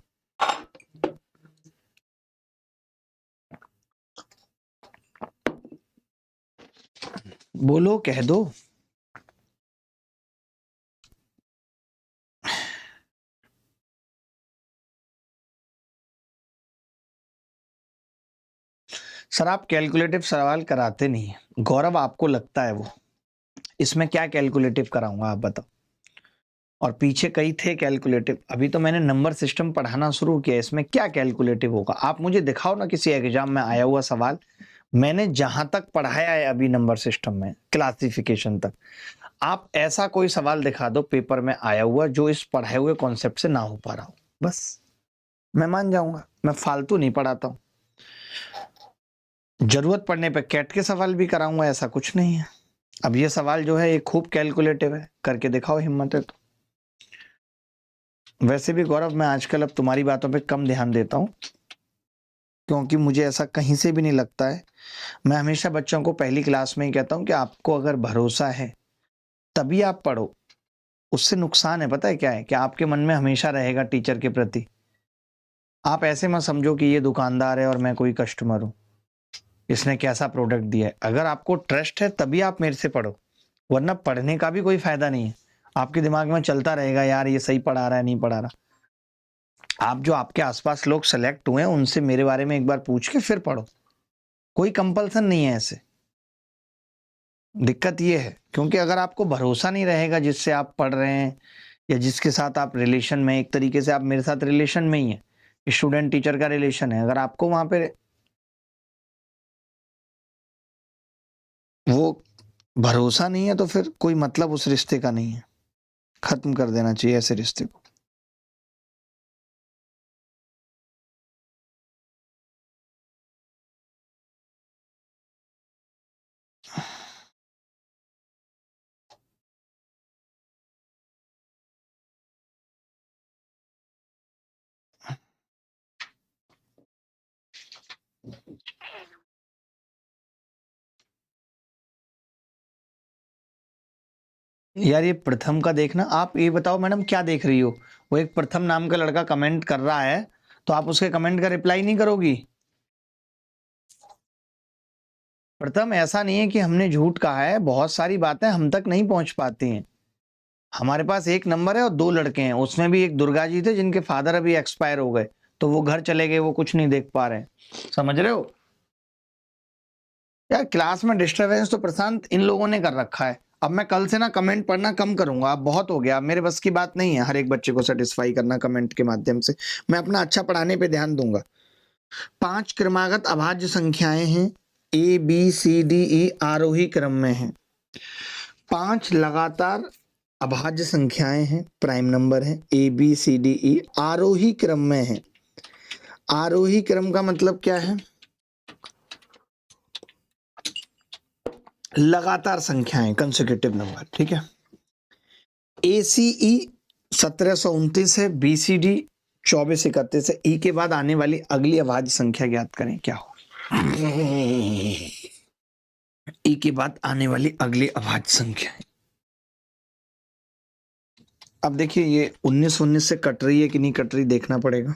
बोलो, कह दो। सर आप कैलकुलेटिव सवाल कराते नहीं है गौरव, आपको लगता है वो। इसमें क्या कैलकुलेटिव कराऊंगा आप बताओ। और पीछे कई थे कैलकुलेटिव, अभी तो मैंने नंबर सिस्टम पढ़ाना शुरू किया, इसमें क्या कैलकुलेटिव होगा? आप मुझे दिखाओ ना किसी एग्जाम में आया हुआ सवाल। मैंने जहां तक पढ़ाया है अभी नंबर सिस्टम में क्लासिफिकेशन तक, आप ऐसा कोई सवाल दिखा दो पेपर में आया हुआ जो इस पढ़ाए हुए कॉन्सेप्ट से ना हो पा रहा हो, बस मैं मान जाऊंगा। मैं फालतू नहीं पढ़ाता हूं। जरूरत पड़ने पे कैट के सवाल भी कराऊंगा, ऐसा कुछ नहीं है। अब ये सवाल जो है ये खूब कैलकुलेटिव है, करके दिखाओ, हिम्मत है तो। वैसे भी गौरव मैं आजकल अब तुम्हारी बातों पे कम ध्यान देता हूं, क्योंकि मुझे ऐसा कहीं से भी नहीं लगता है। मैं हमेशा बच्चों को पहली क्लास में ही कहता हूं कि आपको अगर भरोसा है तभी आप पढ़ो। उससे नुकसान है, पता है क्या है? कि आपके मन में हमेशा रहेगा टीचर के प्रति। आप ऐसे मत समझो कि ये दुकानदार है और मैं कोई कस्टमर हूं, इसने कैसा प्रोडक्ट दिया है। अगर आपको ट्रस्ट है तभी आप मेरे से पढ़ो, वरना पढ़ने का भी कोई फायदा नहीं है। आपके दिमाग में चलता रहेगा यार ये सही पढ़ा रहा है नहीं पढ़ा रहा। आप जो आपके आसपास लोग सेलेक्ट हुए हैं उनसे मेरे बारे में एक बार पूछ के फिर पढ़ो। कोई कंपल्सन नहीं है ऐसे। दिक्कत ये है क्योंकि अगर आपको भरोसा नहीं रहेगा जिससे आप पढ़ रहे हैं या जिसके साथ आप रिलेशन में, एक तरीके से आप मेरे साथ रिलेशन में ही है, स्टूडेंट टीचर का रिलेशन है, अगर आपको वहां पे वो भरोसा नहीं है तो फिर कोई मतलब उस रिश्ते का नहीं है। खत्म कर देना चाहिए ऐसे रिश्ते को। यार ये प्रथम का देखना। आप ये बताओ मैडम क्या देख रही हो? वो एक प्रथम नाम का लड़का कमेंट कर रहा है, तो आप उसके कमेंट का रिप्लाई नहीं करोगी? प्रथम, ऐसा नहीं है कि हमने झूठ कहा है, बहुत सारी बातें हम तक नहीं पहुंच पाती हैं। हमारे पास एक नंबर है और 2 लड़के हैं, उसमें भी एक दुर्गा जी थे जिनके फादर अभी एक्सपायर हो गए, तो वो घर चले गए, वो कुछ नहीं देख पा रहे हैं। समझ रहे हो यार? क्लास में डिस्टरबेंस तो प्रशांत इन लोगों ने कर रखा है। अब मैं कल से ना कमेंट पढ़ना कम करूंगा, अब बहुत हो गया, मेरे बस की बात नहीं है हर एक बच्चे को सेटिस्फाई करना कमेंट के माध्यम से। मैं अपना अच्छा पढ़ाने पे ध्यान दूंगा। 5 क्रमागत अभाज्य संख्याएं हैं, A B C D E आरोही क्रम में है। 5 लगातार अभाज्य संख्याएं हैं, प्राइम नंबर है, A B C D E आरोही क्रम में है। आरोही क्रम का मतलब क्या है? लगातार संख्याएं, कंसेक्यूटिव नंबर। ठीक है। ACE 1729 है, BCD 2431 है। ई के बाद आने वाली अगली अभाज्य संख्या ज्ञात करें, क्या हो? ई के बाद आने वाली अगली अभाज्य संख्या अब देखिए ये 19 से कट रही है कि नहीं कट रही देखना पड़ेगा।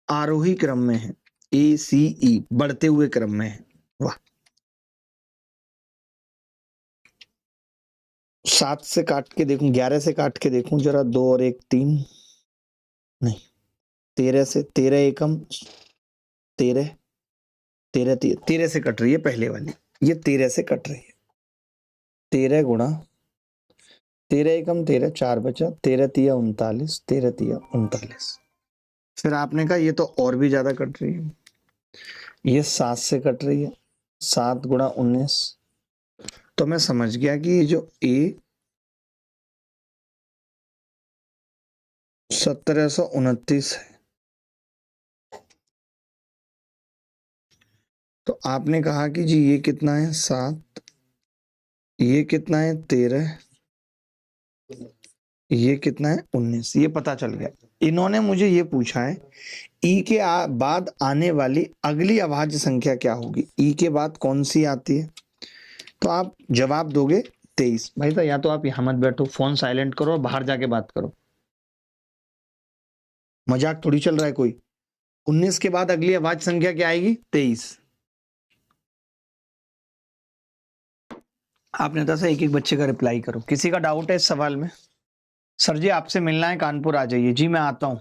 आरोही क्रम में है, ACE बढ़ते हुए क्रम में है। वाह, 7 से काट के देखूं, 11 से काट के देखूं जरा, 2 और 1 3, नहीं 13 से, 13 एकम 13, 13 से कट रही है पहले वाली, ये 13 से कट रही है। 13 गुणा 13 एकम 13, 4 बचा, 13 तिया 39, 13 तिया 39। फिर आपने कहा ये तो और भी ज्यादा कट रही है, ये 7 से कट रही है, 7 गुणा 19। तो मैं समझ गया कि ये जो A 1729 है, तो आपने कहा कि जी ये कितना है 7, ये कितना है 13, ये कितना है 19, ये पता चल गया। इन्होंने मुझे ये पूछा है ई के बाद आने वाली अगली अभाज्य संख्या क्या होगी, ई के बाद कौन सी आती है, तो आप जवाब दोगे 23। भाई साहब या तो आप यहां मत बैठो, फोन साइलेंट करो और बाहर जाके बात करो, मजाक थोड़ी चल रहा है कोई। 19 के बाद अगली अभाज्य संख्या क्या आएगी 23। आपने कहा एक एक बच्चे का रिप्लाई करो, किसी का डाउट है इस सवाल में? सर जी आपसे मिलना है कानपुर आ जाइए। जी मैं आता हूं,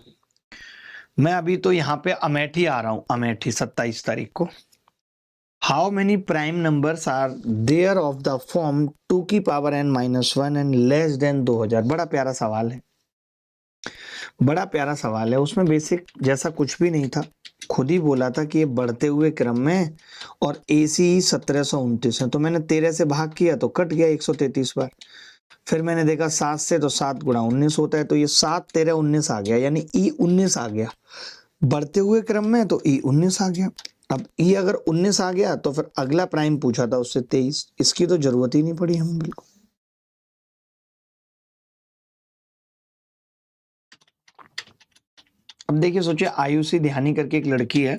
मैं अभी तो यहाँ पे अमेठी आ रहा हूं, अमेठी 27 तारीख को। How many prime numbers are there of the form 2 की power n-1 and less than 2000? बड़ा प्यारा सवाल है, बड़ा प्यारा सवाल है। उसमें बेसिक जैसा कुछ भी नहीं था, खुद ही बोला था कि ये बढ़ते हुए क्रम में और ACE 1729 है, तो मैंने 13 से भाग किया तो कट गया 133 बार। फिर मैंने देखा 7 से, तो 7 गुणा 19 होता है, तो ये 7 13 19 आ गया, यानी E 19 आ गया। बढ़ते हुए क्रम में तो E 19 आ गया। अब E अगर 19 आ गया तो फिर अगला प्राइम पूछा था उससे 23, इसकी तो जरूरत ही नहीं पड़ी हमें बिल्कुल। अब देखिए सोचिए, आयुषी ध्यानी करके एक लड़की है,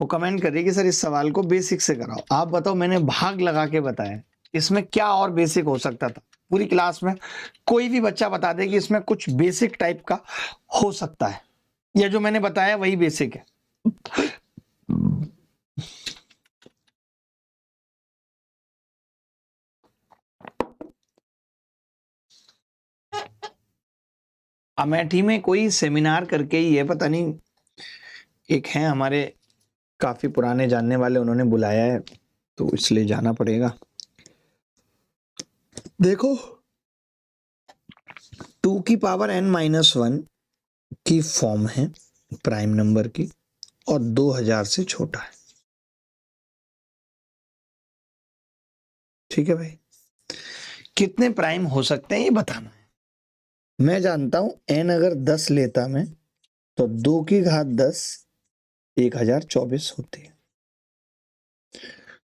वो कमेंट कर रही है कि सर इस सवाल को बेसिक से कराओ। आप बताओ, मैंने भाग लगा के बताया, इसमें क्या और बेसिक हो सकता था? पूरी क्लास में कोई भी बच्चा बता दे कि इसमें कुछ बेसिक टाइप का हो सकता है, या जो मैंने बताया वही बेसिक है। अमेठी में कोई सेमिनार करके ही है, पता नहीं, एक है हमारे काफी पुराने जानने वाले, उन्होंने बुलाया है तो इसलिए जाना पड़ेगा। देखो 2 की पावर n-1 की फॉर्म है प्राइम नंबर की, और 2000 से छोटा है, ठीक है भाई। कितने प्राइम हो सकते हैं ये बताना है। मैं जानता हूं n अगर 10 लेता मैं, तो 2 की घात 10 1024 होती है,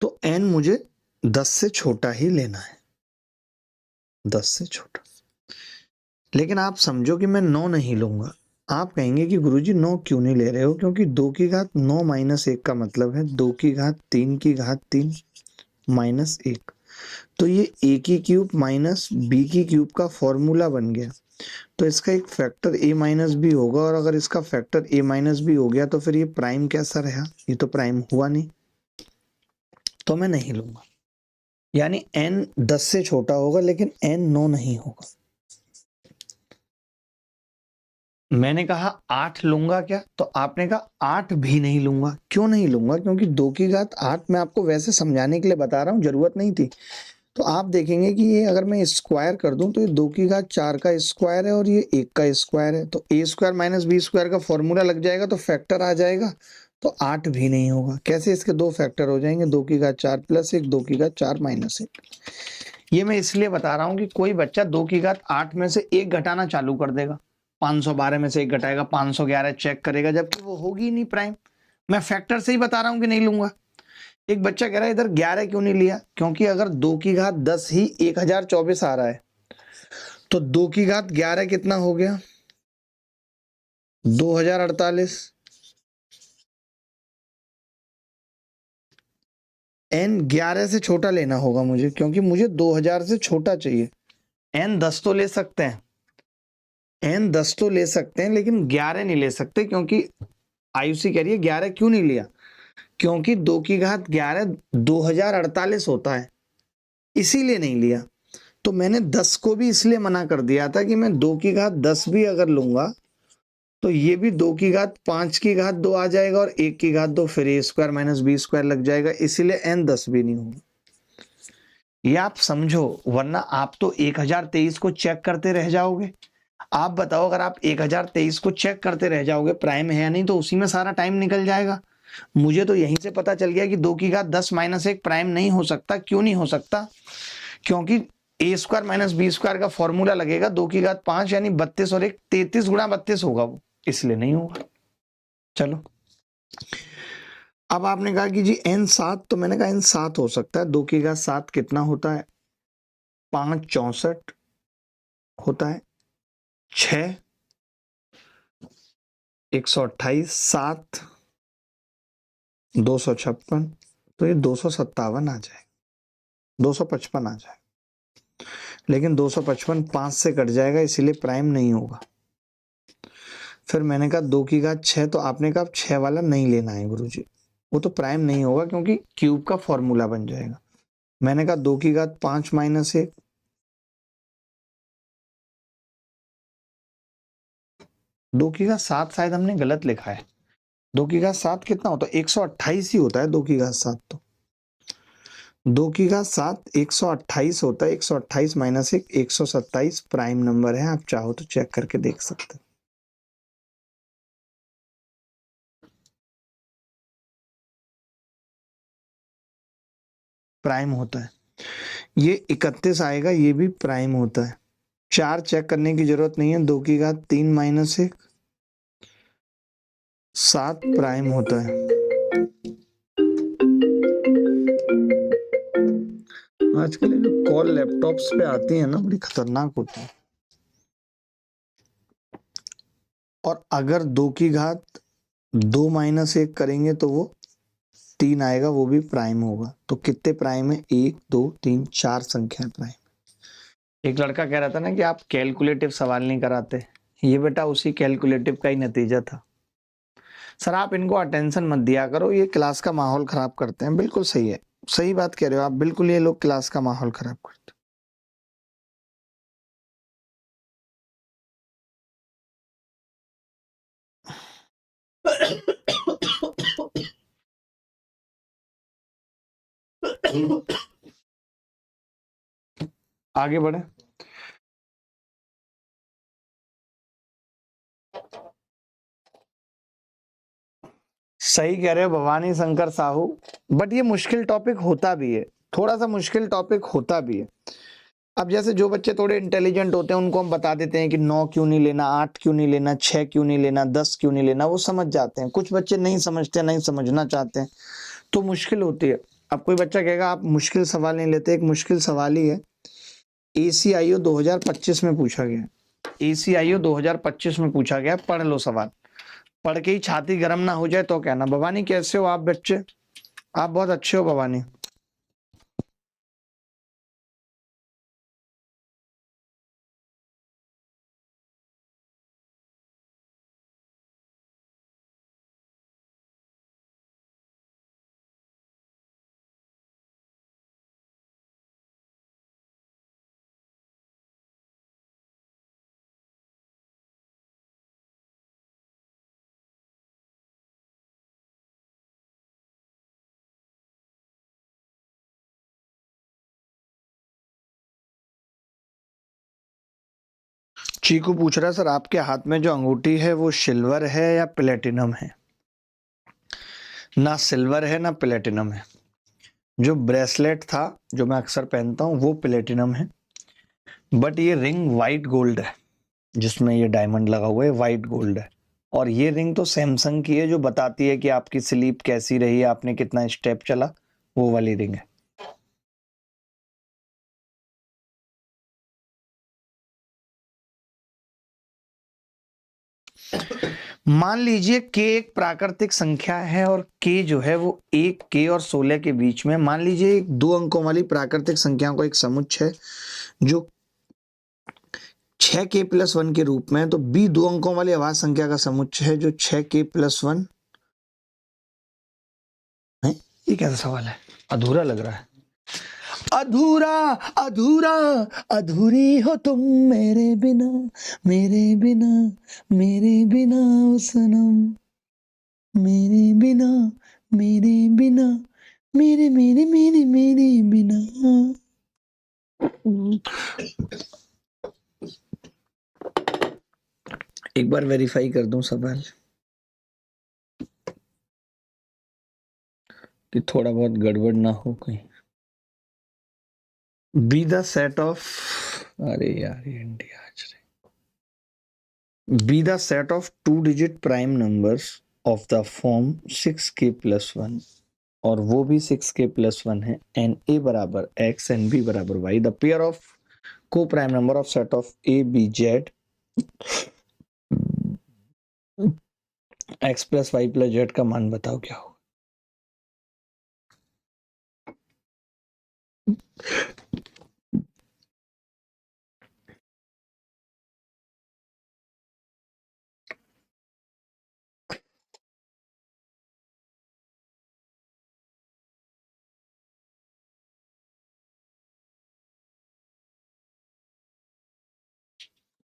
तो n मुझे 10 से छोटा ही लेना है, 10 से छोटा। लेकिन आप समझो कि मैं 9 नहीं लूंगा। आप कहेंगे कि गुरुजी 9 क्यों नहीं ले रहे हो? क्योंकि 2 की घात 9 माइनस 1 का मतलब है 2 की घात 3 की घात 3 माइनस 1, तो ये a की क्यूब माइनस b की क्यूब का फॉर्मूला बन गया। तो इसका एक फैक्टर a माइनस बी होगा, और अगर इसका फैक्टर a माइनस बी हो गया तो फिर ये प्राइम कैसा रहा? ये तो प्राइम हुआ नहीं, तो मैं नहीं लूंगा। यानी n 10 से छोटा होगा लेकिन n 9 नहीं होगा। मैंने कहा 8 लूंगा क्या, तो आपने कहा 8 भी नहीं लूंगा। क्यों नहीं लूंगा? क्योंकि 2 की घात 8 मैं आपको वैसे समझाने के लिए बता रहा हूं, जरूरत नहीं थी। तो आप देखेंगे कि ये अगर मैं स्क्वायर कर दूं तो ये 2 की घात 4 का स्क्वायर है और ये 1 का स्क्वायर है, तो a square minus B square का फॉर्मूला लग जाएगा, तो फैक्टर आ जाएगा। तो 8 भी नहीं होगा। कैसे इसके दो फैक्टर हो जाएंगे? 2 की घात 4 प्लस 1, 2 की घात 4 माइनस 1। ये मैं इसलिए बता रहा हूं कि कोई बच्चा 2 की घात 8 में से 1 घटाना चालू कर देगा, 512 में से 1 घटाएगा 511 चेक करेगा, जबकि वो होगी नहीं प्राइम। मैं फैक्टर से ही बता रहा हूं कि नहीं लूंगा। एक बच्चा कह रहा है इधर 11 क्यों नहीं लिया? क्योंकि अगर 2 की घात 10 ही 1024 आ रहा है, तो 2 की घात 11 कितना हो गया? 2048। n 11 से छोटा लेना होगा मुझे, क्योंकि मुझे 2000 से छोटा चाहिए। n 10 तो ले सकते हैं, n 10 तो ले सकते हैं लेकिन 11 नहीं ले सकते, क्योंकि आयुषी कह रही है 11 क्यों नहीं लिया, क्योंकि 2 की घात 11 2048 होता है, इसीलिए नहीं लिया। तो मैंने 10 को भी इसलिए मना कर दिया था कि मैं 2 की घात 10 भी अगर लूंगा तो ये भी 2 की घात 5 की घात 2 आ जाएगा और 1 की घात 2, फिर a square minus B square लग जाएगा, इसीलिए n 10 भी नहीं होगा। ये आप समझो, वरना आप तो 1023 को चेक करते रह जाओगे। आप बताओ, अगर आप 1023 को चेक करते रह जाओगे प्राइम है या नहीं, तो उसी में सारा टाइम निकल जाएगा। मुझे तो यहीं से पता चल गया कि 2 की घात 10 माइनस 1 प्राइम नहीं हो सकता। क्यों नहीं हो सकता? क्योंकि ए स्क्वायर माइनस बी स्क्वायर का फॉर्मूला लगेगा 2 की घात 5 यानी 32 और 1 33 गुणा 32 होगा वो, इसलिए नहीं होगा। चलो, अब आपने कहा कि जी n 7, तो मैंने कहा n 7 हो सकता है। 2 की घात 7 कितना होता है? 5 64 होता है, 6 128, 7 256, तो ये 257 आ जाएगा, 255 आ जाएगा। लेकिन 255 5 से कट जाएगा, इसीलिए प्राइम नहीं होगा। फिर मैंने कहा 2 की घात 6, तो आपने कहा 6 वाला नहीं लेना है गुरुजी, वो तो प्राइम नहीं होगा क्योंकि क्यूब का फॉर्मूला बन जाएगा। मैंने कहा 2 की घात 5 माइनस 1, 2 की घात 7 शायद हमने गलत लिखा है। 2 की घात 7 कितना होता है? 128 ही होता है 2 की घात 7। तो 2 की घात 7 128 होता है, 128 माइनस 1 127 प्राइम नंबर है। आप चाहो तो चेक करके देख सकते हैं। प्राइम होता है। ये 31 आएगा, ये भी प्राइम होता है। 4 चेक करने की जरूरत नहीं है। 2 की घात 3 माइनस 1 7 प्राइम होता है। आजकल ये जो कॉल लैपटॉप्स पे आती है ना, बड़ी खतरनाक होती है। और अगर 2 की घात 2 माइनस 1 करेंगे तो वो 3 आएगा, वो भी प्राइम होगा। तो कितने प्राइम है? 1 2 3 4 संख्या प्राइम। एक लड़का कह रहा था ना कि आप कैलकुलेटिव सवाल नहीं कराते, ये बेटा उसी कैलकुलेटिव का ही नतीजा था। सर आप इनको अटेंशन मत दिया करो, ये क्लास का माहौल खराब करते हैं। बिल्कुल सही है, सही बात कह रहे हो आप, बिल्कुल ये लोग क्लास का माहौल खराब करते हैं। आगे बढ़े। सही कह रहे हो भवानी शंकर साहू, बट ये मुश्किल टॉपिक होता भी है, थोड़ा सा मुश्किल टॉपिक होता भी है। अब जैसे जो बच्चे थोड़े इंटेलिजेंट होते हैं उनको हम बता देते हैं कि 9 क्यों नहीं लेना, 8 क्यों नहीं लेना, 6 क्यों नहीं लेना, 10 क्यों नहीं लेना, वो समझ जाते हैं। कुछ बच्चे नहीं समझते, नहीं समझना चाहते हैं, तो मुश्किल होती है। अब कोई बच्चा कहेगा आप मुश्किल सवाल नहीं लेते, एक मुश्किल सवाल ही है। ACIO 2025 में पूछा गया, ACIO 2025 में पूछा गया। पढ़ लो सवाल, पढ़ के ही छाती गर्म ना हो जाए तो कहना। भवानी कैसे हो आप बच्चे? आप बहुत अच्छे हो भवानी। चीकू पूछ रहा है सर आपके हाथ में जो अंगूठी है वो सिल्वर है या प्लेटिनम है? ना सिल्वर है ना प्लेटिनम है। जो ब्रेसलेट था जो मैं अक्सर पहनता हूँ वो प्लेटिनम है, बट ये रिंग वाइट गोल्ड है, जिसमें ये डायमंड लगा हुआ है वाइट गोल्ड है। और ये रिंग तो सैमसंग की है, जो बताती है कि आपकी स्लीप कैसी रही, आपने कितना स्टेप चला, वो वाली रिंग है। मान लीजिए k एक प्राकृतिक संख्या है और k जो है वो 1 k और 16 के बीच में। मान लीजिए एक 2 अंकों वाली प्राकृतिक संख्याओं का एक समुच्चय है जो 6k+1 के रूप में, तो b 2 अंकों वाली अभाज्य संख्या का समुच्चय है जो 6k+1 है। ये कैसा सवाल है, अधूरा लग रहा है। अधूरा अधूरा अधूरी हो तुम मेरे बिना, मेरे बिना, मेरे बिना ओ सनम, मेरे बिना, मेरे बिना, मेरे मेरे मेरे मेरे बिना। एक बार वेरीफाई कर दूं सवाल कि थोड़ा बहुत गड़बड़ ना हो कहीं। बी द सेट ऑफ, अरे यार ये India be the set of 2-digit prime numbers of the form 6k+1, और वो भी 6k+1 है, एंड a बराबर x एंड b बराबर y, द पेयर ऑफ को prime number of set of a b z x+y+z का मान बताओ क्या होगा।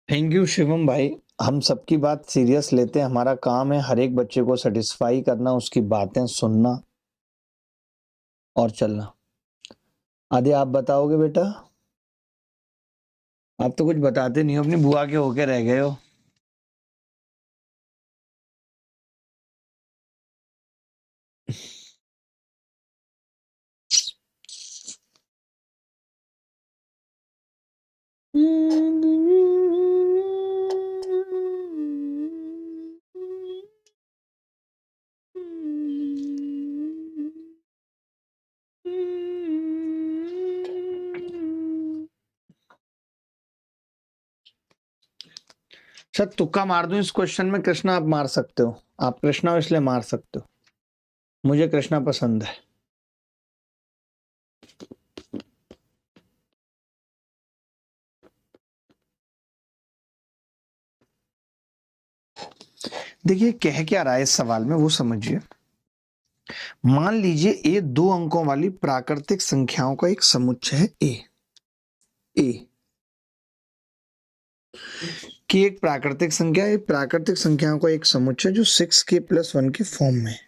थैंक यू शिवम भाई, हम सबकी बात सीरियस लेते हैं, हमारा काम है हर एक बच्चे को सेटिस्फाई करना, उसकी बातें सुनना और चलना। आदि आप बताओगे बेटा? आप तो कुछ बताते नहीं हो, अपनी बुआ के होके रह गए हो। सर तुक्का मार दूं इस क्वेश्चन में? कृष्णा आप मार सकते हो, आप कृष्णा हो इसलिए मार सकते हो, मुझे कृष्णा पसंद है। देखिए कह क्या रहा है इस सवाल में वो समझिए। मान लीजिए ए 2 अंकों वाली प्राकृतिक संख्याओं का एक समुच्चय है ए की एक प्राकृतिक संख्या है, प्राकृतिक संख्याओं का एक समुच्चय जो 6k+1 के फॉर्म में है,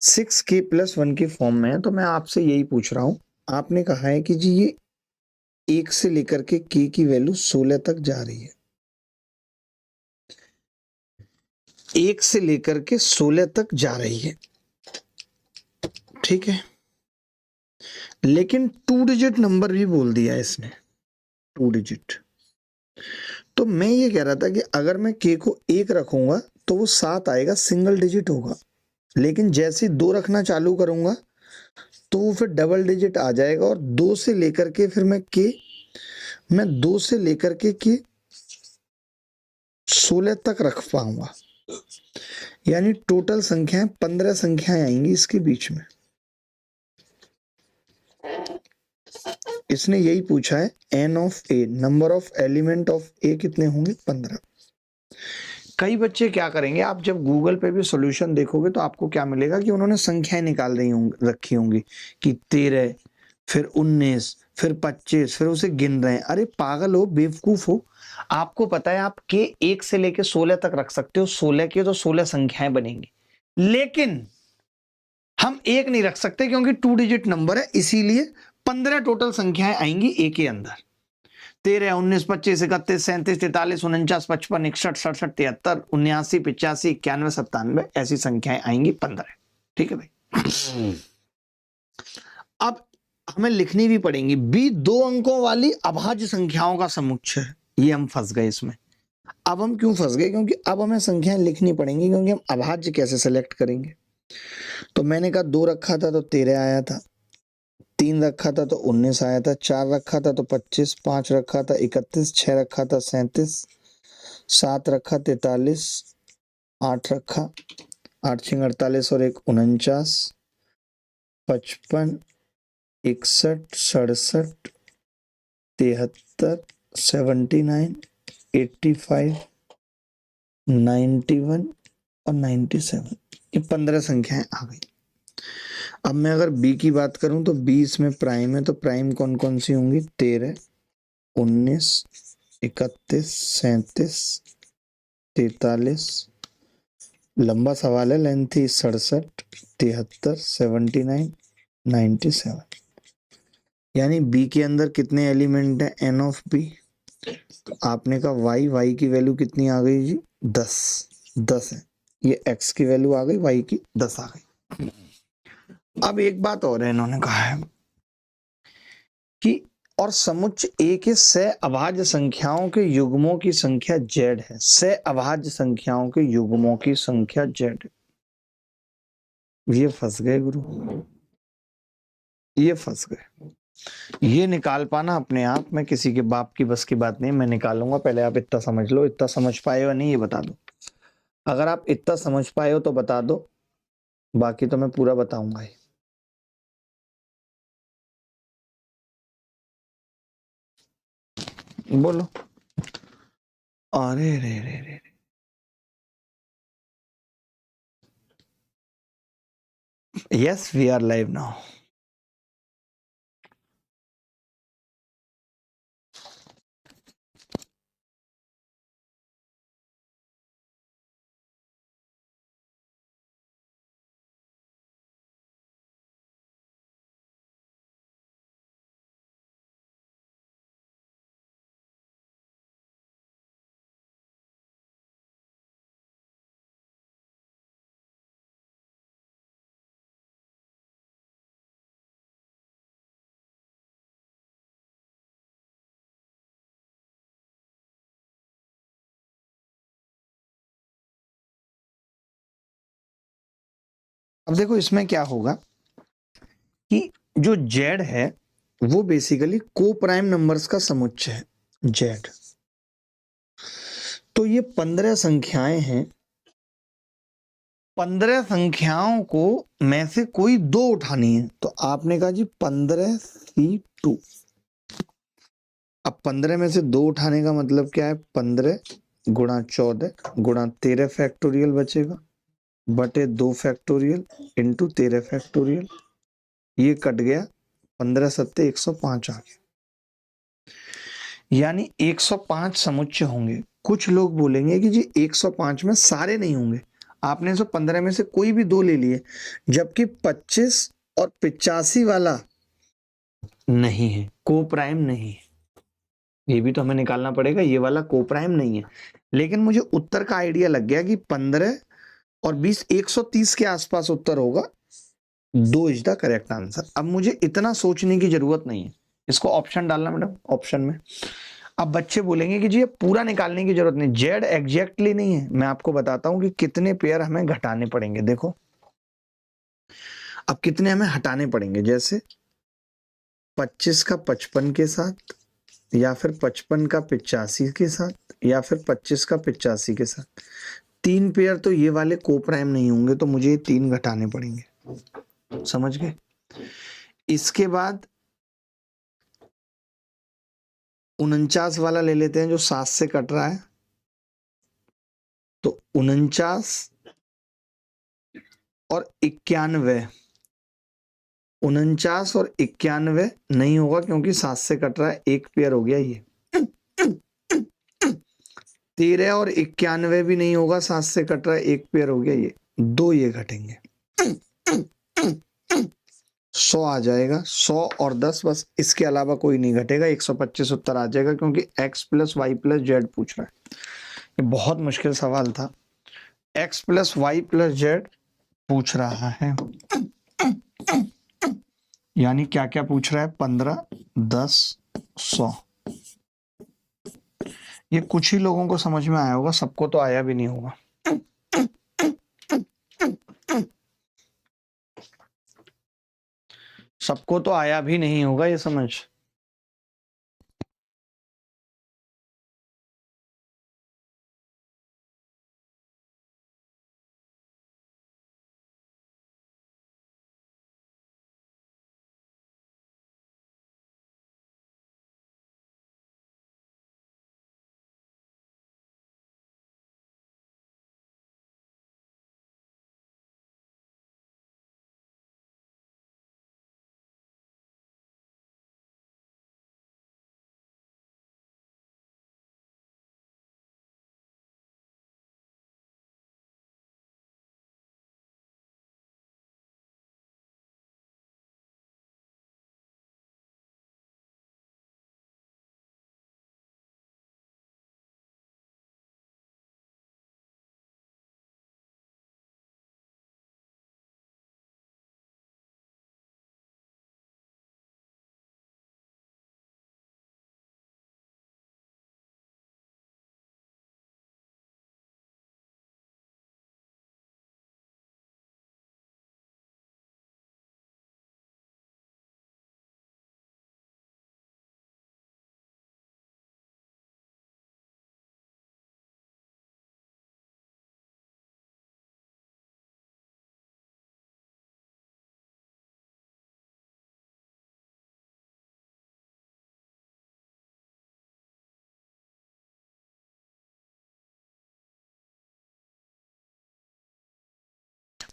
6k+1 के फॉर्म में है। तो मैं आपसे यही पूछ रहा हूं, आपने कहा है कि जी ये 1 से लेकर के k की वैल्यू 16 तक जा रही है, 1 से लेकर के 16 तक जा रही है, ठीक है। लेकिन 2-digit नंबर भी बोल दिया है इसने, 2-digit। तो मैं ये कह रहा था कि अगर मैं k को 1 रखूंगा तो वो 7 आएगा, सिंगल डिजिट होगा, लेकिन जैसे 2 रखना चालू करूंगा तो वो फिर डबल डिजिट आ जाएगा, और 2 से लेकर के फिर मैं 2 से लेकर के 16 तक रख पाऊंगा, यानी टोटल संख्याएं 15 संख्याएं आएंगी इसके बीच में। इसने यही पूछा है n of a, number of element of a कितने होंगे? 15। कई बच्चे क्या करेंगे, आप जब गूगल पे भी सॉल्यूशन देखोगे तो आपको क्या मिलेगा कि उन्होंने संख्याएं निकाल रखी होंगी कि 13, फिर 19, फिर 25, फिर उसे गिन रहे हैं। अरे पागल हो, बेवकूफ हो, आपको पता है आप के 1 से लेके 16 तक रख सकते हो, 16 के तो 16 संख्याएं बनेंगी, लेकिन हम 1 नहीं रख सकते क्योंकि 2-digit नंबर है, इसीलिए 15 टोटल संख्याएं आएंगी ए के अंदर। 13, 19, 25, 31, 37, 43, 49, 55, 61, 67, 73, 79, 85, 91, 97 ऐसी संख्याएं आएंगी 15, ठीक है भाई। अब हमें लिखनी भी पड़ेंगी, बी 2 अंकों वाली अभाज्य संख्याओं का समुच्चय है। ये हम फंस गए इसमें। अब हम क्यों फंस गए? क्योंकि अब हमें संख्याएं लिखनी पड़ेंगी, क्योंकि हम अभाज्य कैसे सेलेक्ट करेंगे? तो मैंने कहा 2 रखा था तो 13 आया था, 3 रखा था तो 19 आया था, 4 रखा था तो 25, 5 रखा था 31, 6 रखा था 37, 7 रखा 43, 8 रखा 8 6 48 और 1 49, 55, 61, 67, 73, 79, 85, 91 और 97, ये 15 संख्याएं आ गई। अब मैं अगर बी की बात करूं तो बी इसमें प्राइम है, तो प्राइम कौन कौन सी होंगी? 13, 19, 31, 37, 43, लंबा सवाल है, लेंथी, 67, 73, 79, 97। यानी बी के अंदर कितने एलिमेंट हैं? N of B. तो आपने कहा वाई की वैल्यू कितनी आ गई जी? 10 है। ये एक्स की वैल्यू आ गई, वाई की 10 आ गई। अब एक बात और है, इन्होंने कहा है कि और समुच्चय ए के सह अभाज्य संख्याओं के युग्मों की संख्या जेड है। सह अभाज्य संख्याओं के युग्मों की संख्या जेड। ये फंस गए गुरु, ये फंस गए। ये निकाल पाना अपने आप में किसी के बाप की बस की बात नहीं, मैं निकालूंगा। पहले आप इतना समझ लो, इतना समझ पाए हो नहीं ये बता दो। अगर आप इतना समझ पाए हो तो बता दो, बाकी तो मैं पूरा बताऊंगा ही। बोलो। अरे रे रे रे, yes we are live now. अब देखो इसमें क्या होगा कि जो जेड है वो बेसिकली को प्राइम नंबर्स का समुच्चय है जेड। तो ये 15 संख्याएं हैं, 15 संख्याओं को में से कोई दो उठानी है। तो आपने कहा जी 15C2। अब 15 में से दो उठाने का मतलब क्या है? 15 गुणा 14 गुणा 13 फैक्टोरियल बचेगा, बटे 2 फैक्टोरियल इंटू 13 फैक्टोरियल। ये कट गया, 15 सत्ते 105 आ गया। यानी 105 समुच्चय होंगे। कुछ लोग बोलेंगे कि जी 105 में सारे नहीं होंगे, आपने 115 में से कोई भी दो ले लिए, जबकि 25 और 85 वाला नहीं है, को प्राइम नहीं है। ये भी तो हमें निकालना पड़ेगा, ये वाला को प्राइम नहीं है। लेकिन मुझे उत्तर का आइडिया लग गया कि 15 और 20 130 के आसपास उत्तर होगा। 2 इज द करेक्ट आंसर। अब मुझे इतना सोचने की जरूरत नहीं है, इसको ऑप्शन डालना मैडम, ऑप्शन में। अब बच्चे बोलेंगे कि जी ये पूरा निकालने की जरूरत नहीं, जेड एग्जैक्टली नहीं है। मैं आपको बताता हूं कि कितने पेयर हमें घटाने पड़ेंगे। देखो अब कितने हमें हटाने पड़ेंगे, जैसे 25 का 55 के साथ, या फिर 55 का 85 के साथ, या फिर 25 का 85 के साथ। 3 पेयर तो ये वाले को प्राइम नहीं होंगे, तो मुझे ये 3 घटाने पड़ेंगे। समझ गए? इसके बाद 49 वाला ले लेते हैं जो 7 से कट रहा है। तो 49 और 91, 49 और 91 नहीं होगा क्योंकि 7 से कट रहा है, एक पेयर हो गया ये। 13 और 91 भी नहीं होगा, 7 से कट रहा है, एक पेयर हो गया ये। दो ये घटेंगे, 100 आ जाएगा। 100 और 10, बस इसके अलावा कोई नहीं घटेगा। 125 उत्तर आ जाएगा, क्योंकि x plus y plus z पूछ रहा है। ये बहुत मुश्किल सवाल था। x plus y plus z पूछ रहा है, यानी क्या क्या पूछ रहा है? 15, 10, 100। ये कुछ ही लोगों को समझ में आया होगा, सबको तो आया भी नहीं होगा। सबको तो आया भी नहीं होगा ये समझ।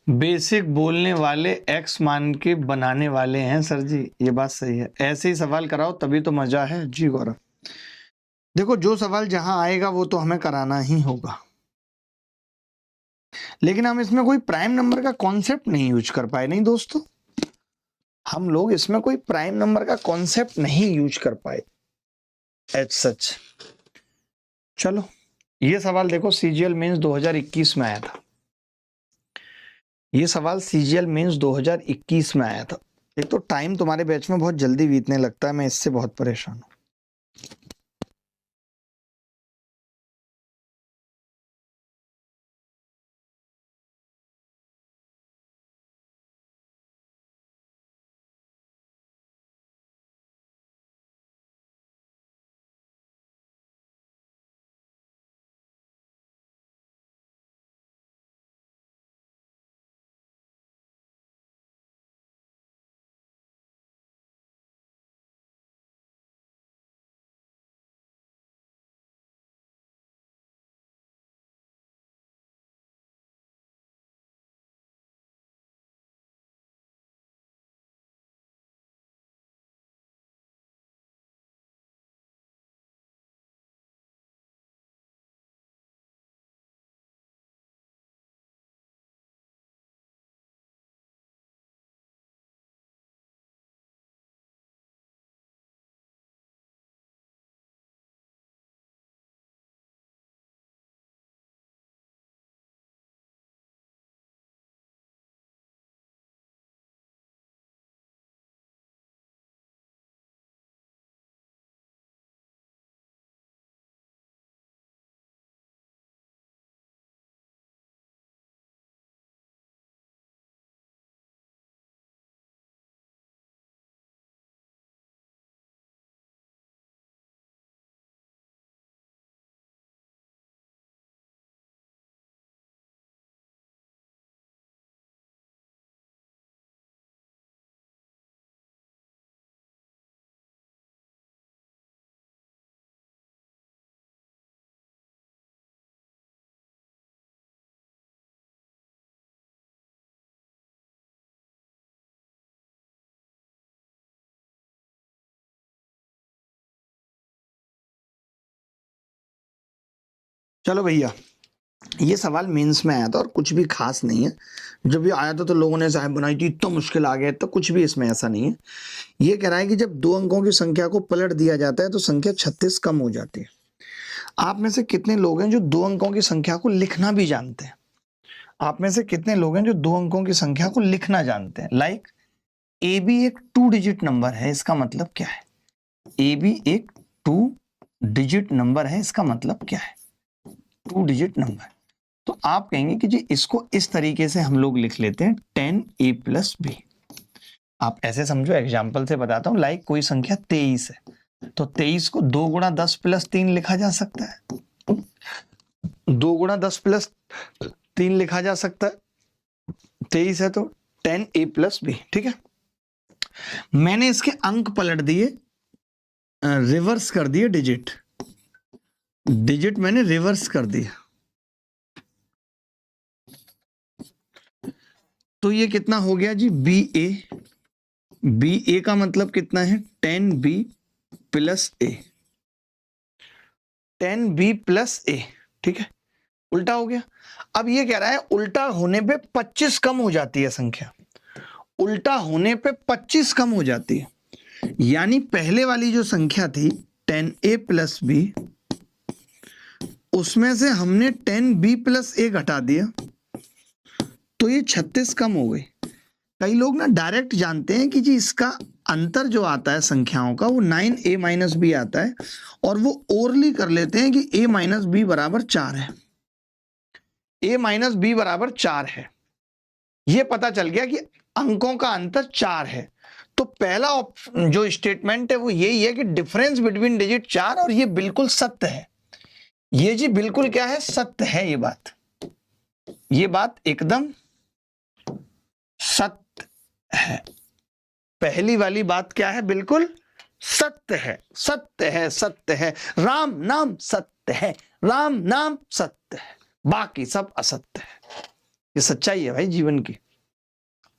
बेसिक बोलने वाले एक्स मान के बनाने वाले हैं सर जी, ये बात सही है। ऐसे ही सवाल कराओ तभी तो मजा है जी गौरव। देखो जो सवाल जहां आएगा वो तो हमें कराना ही होगा, लेकिन हम इसमें कोई प्राइम नंबर का कॉन्सेप्ट नहीं यूज कर पाए। नहीं दोस्तों, हम लोग इसमें कोई प्राइम नंबर का कॉन्सेप्ट नहीं यूज कर पाए एज सच। चलो ये सवाल देखो, सीजीएल मेंस 2021 में आया था। ये सवाल सीजीएल मेंस 2021 में आया था। एक तो टाइम तुम्हारे बैच में बहुत जल्दी बीतने लगता है, मैं इससे बहुत परेशान हूं। चलो भैया, ये सवाल मेंस में आया था और कुछ भी खास नहीं है। जब ये आया था तो लोगों ने साहब बनाई थी, इतना मुश्किल आ गया, तो कुछ भी इसमें ऐसा नहीं है। ये कह रहा है कि जब दो अंकों की संख्या को पलट दिया जाता है तो संख्या 36 कम हो जाती है। आप में से कितने लोग हैं जो दो अंकों की संख्या को लिखना भी जानते हैं? आप में से कितने लोग हैं जो दो अंकों की संख्या को लिखना जानते हैं? लाइक ए बी एक 2 डिजिट नंबर है, इसका मतलब क्या है? ए बी एक 2 डिजिट नंबर है, इसका मतलब क्या है? 2 डिजिट नंबर। तो आप कहेंगे कि जी इसको इस तरीके से हम लोग लिख लेते हैं 10a + b। आप ऐसे समझो, एग्जाम्पल से बताता हूं। लाइक कोई संख्या 23 है, तो 23 को 2 × 10 + 3 लिखा जा सकता है। 2 × 10 + 3 लिखा जा सकता है। 23 है तो 10a + b, ठीक है। मैंने इसके अंक पलट दिए, रिवर्स कर दिए, डिजिट मैंने रिवर्स कर दिया, तो ये कितना हो गया जी? BA का मतलब कितना है? 10B + A, 10B + A, ठीक है। उल्टा हो गया। अब ये कह रहा है उल्टा होने पे 25 कम हो जाती है संख्या, उल्टा होने पे 25 कम हो जाती है। यानी पहले वाली जो संख्या थी 10A + B, उसमें से हमने 10B + A घटा दिया, तो ये 36 कम हो गई। कई लोग ना डायरेक्ट जानते हैं कि जी इसका अंतर जो आता है संख्याओं का वो 9A - B आता है, और वो ओरली कर लेते हैं कि A - B = 4 है। A - B = 4 है, ये पता चल गया कि अंकों का अंतर 4 है। तो पहला जो स्टेटमेंट है वो यही है कि डिफरेंस बिटवीन डिजिट 4, और ये बिल्कुल सत्य है। ये जी बिल्कुल क्या है? सत्य है। ये बात एकदम सत्य है। पहली वाली बात क्या है? बिल्कुल सत्य है, सत्य है, सत्य है। राम नाम सत्य है, राम नाम सत्य है, बाकी सब असत्य है। ये सच्चाई है भाई जीवन की।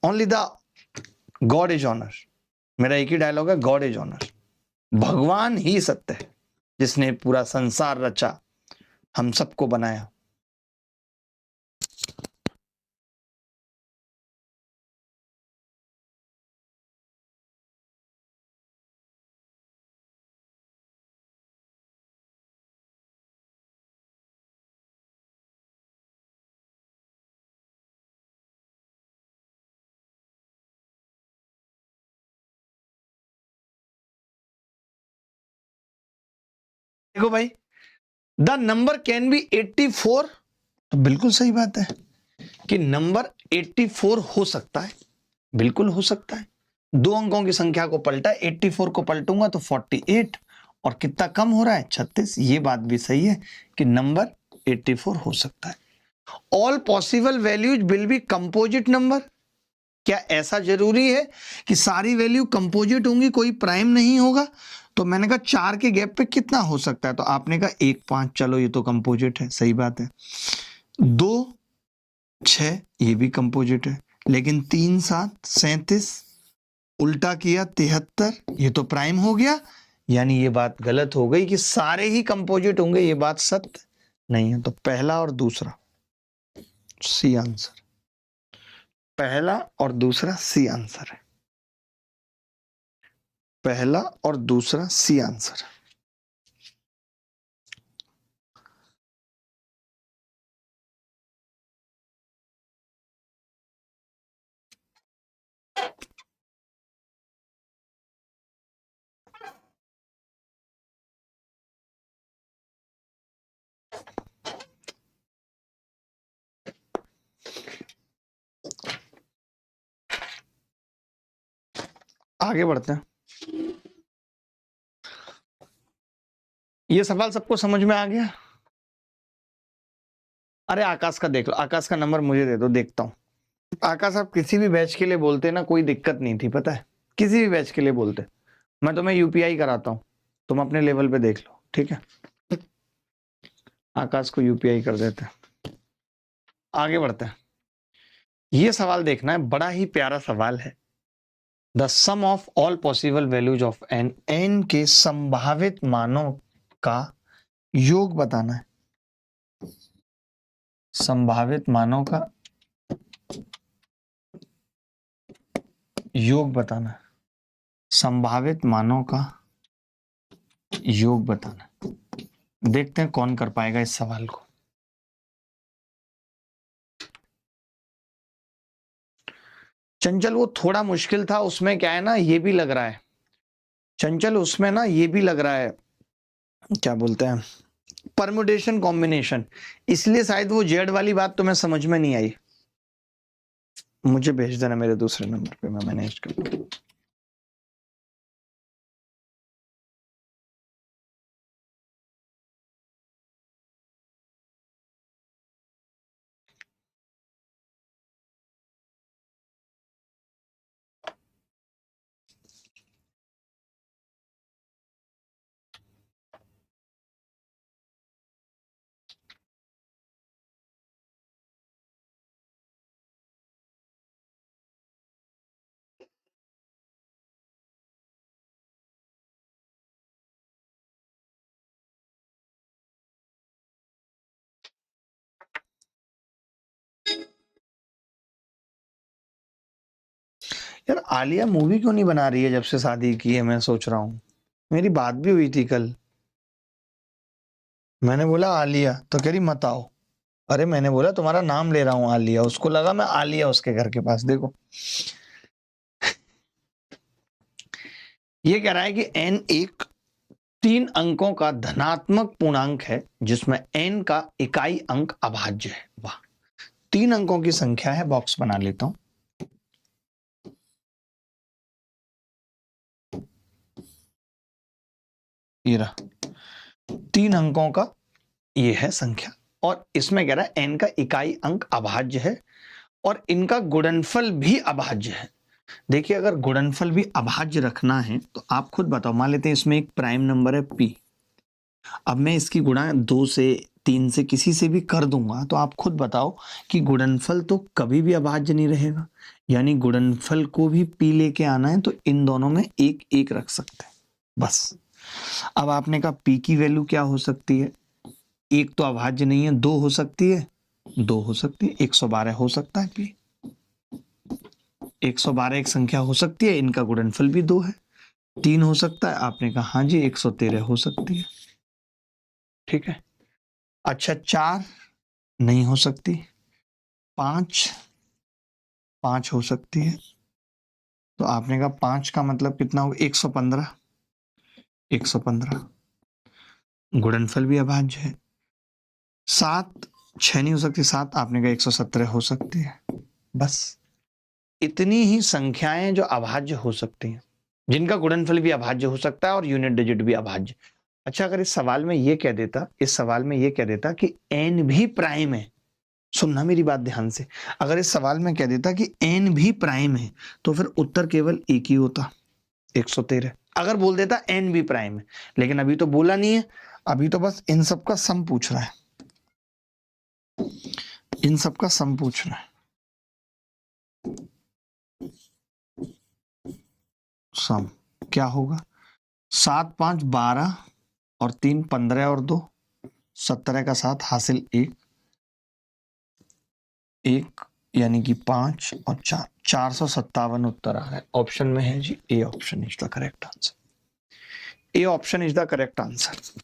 Only the God is honour. मेरा एक ही डायलॉग है, गॉड इज ऑनर। भगवान ही सत्य है जिसने पूरा संसार रचा, हम सबको बनाया। देखो भाई, द नंबर कैन बी 84, तो बिल्कुल सही बात है कि नंबर 84 हो सकता है, बिल्कुल हो सकता है। दो अंकों की संख्या को पलटा, 84 को पलटूंगा तो 48, और कितना कम हो रहा है, 36। ये बात भी सही है कि नंबर 84 हो सकता है। All possible values will be composite number. क्या ऐसा जरूरी है कि सारी वैल्यू कंपोजिट होंगी, कोई प्राइम नहीं होगा? तो मैंने कहा 4 के गैप पे कितना हो सकता है, तो आपने कहा 1 5, चलो ये तो कंपोजिट है, सही बात है। 2 6, ये भी कंपोजिट है, लेकिन 3 7 37, उल्टा किया 73, ये तो प्राइम हो गया। यानी ये बात गलत हो गई कि सारे ही कंपोजिट होंगे, ये बात सत्य नहीं है। तो पहला और दूसरा सी आंसर, पहला और दूसरा सी आंसर है, पहला और दूसरा सी आंसर है। आगे बढ़ते हैं। ये सवाल सबको समझ में आ गया? अरे आकाश का देख लो, आकाश का नंबर मुझे दे दो, देखता हूं। आकाश, आप किसी भी बैच के लिए बोलते ना, कोई दिक्कत नहीं थी, पता है, किसी भी बैच के लिए बोलते, मैं तुम्हें यूपीआई कराता हूं, तुम अपने लेवल पे देख लो, ठीक है? आकाश को यूपीआई कर देते हैं। आगे बढ़ते हैं। ये सवाल देखना है, बड़ा ही प्यारा सवाल है। The sum of all possible values of n, n के संभावित मानों का योग बताना है। संभावित मानों का योग बताना है, संभावित मानों का योग बताना है। देखते हैं कौन कर पाएगा इस सवाल को। चंचल, वो थोड़ा मुश्किल था, उसमें क्या है ना, ये भी लग रहा है चंचल, उसमें ना ये भी लग रहा है, क्या बोलते हैं, परम्यूटेशन कॉम्बिनेशन, इसलिए शायद वो जेड वाली बात तुम्हें समझ में नहीं आई। मुझे भेज देना मेरे दूसरे नंबर पे, मैं मैनेज कर लूंगा। यार आलिया मूवी क्यों नहीं बना रही है जब से शादी की है, मैं सोच रहा हूँ। मेरी बात भी हुई थी कल, मैंने बोला आलिया, तो कह रही मत आओ। अरे मैंने बोला तुम्हारा नाम ले रहा हूँ आलिया, उसको लगा मैं आलिया उसके घर के पास। देखो ये कह रहा है कि n एक 3 अंकों का धनात्मक पूर्णांक है जिसमें n का इकाई अंक अभाज्य है। वाह, 3 अंकों की संख्या है, बॉक्स बना लेता हूं। ये रहा 3 अंकों का, ये है संख्या, और इसमें कह रहा है n का इकाई अंक अभाज्य है और इनका गुणनफल भी अभाज्य है। देखिए अगर गुणनफल भी अभाज्य रखना है तो आप खुद बताओ, मान लेते हैं इसमें एक प्राइम नंबर है p, अब मैं इसकी गुणा 2 से 3 से किसी से भी कर दूंगा तो आप खुद बताओ कि गुणनफल तो कभी भी अभाज्य नहीं रहेगा, यानी गुणनफल को भी पी लेके आना है तो इन दोनों में एक एक रख सकते हैं बस। अब आपने कहा पी की वैल्यू क्या हो सकती है, एक तो अभाज्य नहीं है, दो हो सकती है, दो हो सकती है, 112 हो सकता है पी, 112 एक संख्या हो सकती है, इनका गुणनफल भी दो है। 3 हो सकता है, आपने कहा हाँ जी 113 हो सकती है, ठीक है। अच्छा 4 नहीं हो सकती, 5 5 हो सकती है, तो आपने कहा 5 का मतलब कितना होगा, 115, 115 गुणनफल भी अभाज्य है। 7 6 नहीं हो सकती, 7 आपने कहा 117 हो सकती है। बस इतनी ही संख्याएं जो अभाज्य हो सकती हैं, जिनका गुणनफल भी अभाज्य हो सकता है और यूनिट डिजिट भी अभाज्य। अच्छा अगर इस सवाल में ये कह देता, इस सवाल में ये कह देता कि n भी प्राइम है, सुनना मेरी बात ध्यान से, अगर इस सवाल में कह देता कि n भी प्राइम है तो फिर उत्तर केवल एक ही होता, 113। अगर बोल देता n भी प्राइम है, लेकिन अभी तो बोला नहीं है, अभी तो बस इन सब का सम पूछ रहा है, इन सब का सम पूछ रहा है। सम क्या होगा, 7 5 12 और 3 15 और 2 17 का 7 हासिल 1 1 यानी कि 5 और 4 457 उत्तर आ रहा है। ऑप्शन में है जी A option is the correct answer, A option is the correct answer.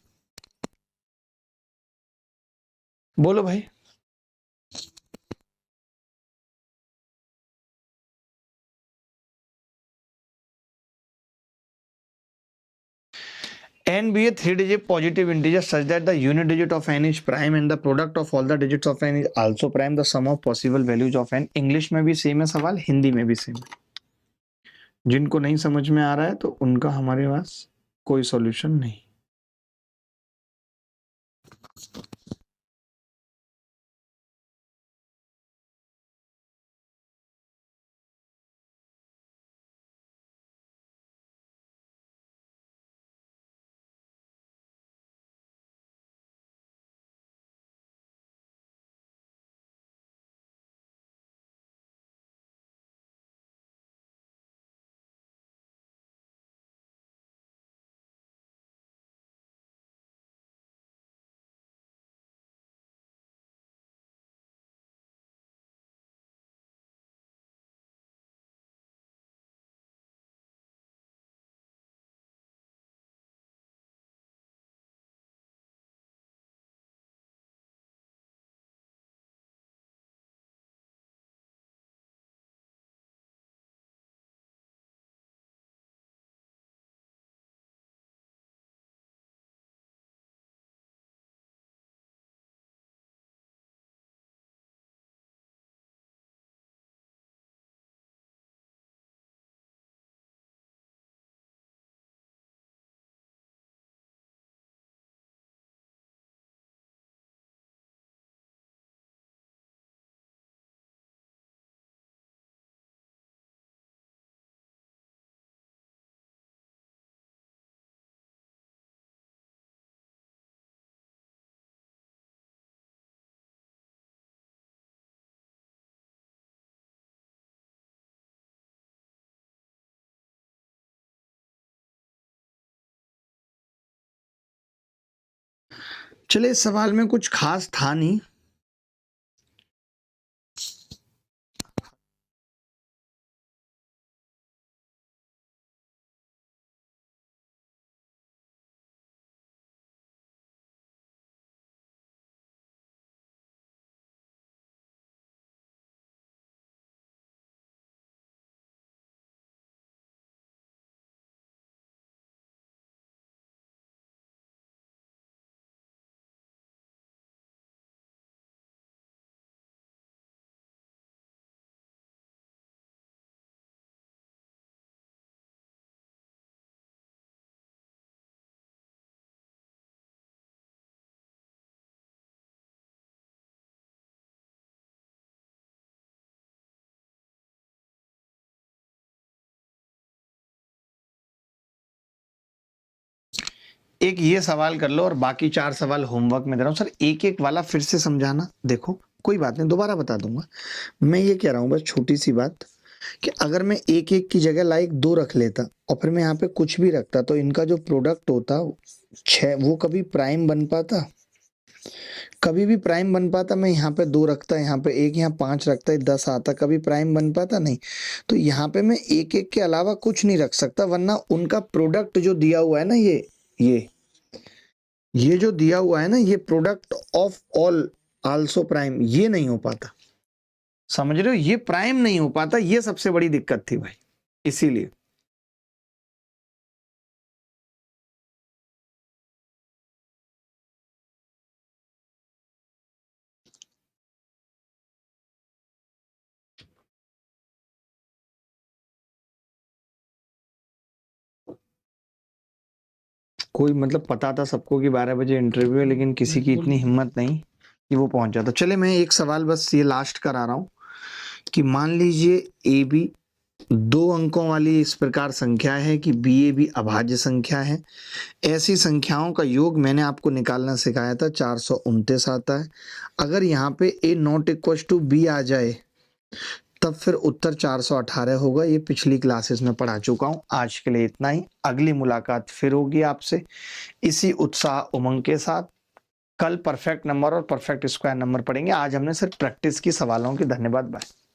बोलो भाई। n be a 3-digit positive integer such that the unit digit of n is prime and the product of all the digits of n is also prime, the sum of possible values of n। English में भी same है सवाल, हिंदी में भी same है। जिनको नहीं समझ में आ रहा है तो उनका हमारे पास कोई सॉल्यूशन नहीं। चले इस सवाल में कुछ खास था नहीं, एक ये सवाल कर लो और बाकी 4 सवाल होमवर्क में दे रहा हूँ। सर एक एक वाला फिर से समझाना। देखो कोई बात नहीं, दोबारा बता दूंगा। मैं ये कह रहा हूँ बस छोटी सी बात कि अगर मैं एक एक की जगह लाइक 2 रख लेता और फिर मैं यहाँ पे कुछ भी रखता तो इनका जो प्रोडक्ट होता 6, वो कभी प्राइम बन पाता? कभी भी प्राइम बन पाता? मैं यहाँ पे 2 रखता, यहाँ पे 1, यहाँ 5 रखता, 10 आता, कभी प्राइम बन पाता? नहीं। तो यहाँ पे मैं एक एक के अलावा कुछ नहीं रख सकता, वरना उनका प्रोडक्ट जो दिया हुआ है ना, ये जो दिया हुआ है ना, ये product of all also prime, ये नहीं हो पाता। समझ रहे हो? ये प्राइम नहीं हो पाता, ये सबसे बड़ी दिक्कत थी भाई, इसीलिए। कोई मतलब पता था सबको कि 12 बजे इंटरव्यू है, लेकिन किसी की इतनी हिम्मत नहीं कि वो पहुंच जाता। चले मैं एक सवाल बस ये लास्ट करा रहा हूं कि मान लीजिए ए बी 2 अंकों वाली इस प्रकार संख्या है कि बी ए बी अभाज्य संख्या है। ऐसी संख्याओं का योग मैंने आपको निकालना सिखाया था, 429 आता है। अगर यहाँ पे ए नॉट इक्वल टू बी आ जाए तब फिर उत्तर 418 होगा। ये पिछली क्लासेस में पढ़ा चुका हूँ। आज के लिए इतना ही। अगली मुलाकात फिर होगी आपसे इसी उत्साह उमंग के साथ। कल परफेक्ट नंबर और परफेक्ट स्क्वायर नंबर पढ़ेंगे। आज हमने सिर्फ प्रैक्टिस की सवालों की। धन्यवाद, बाय।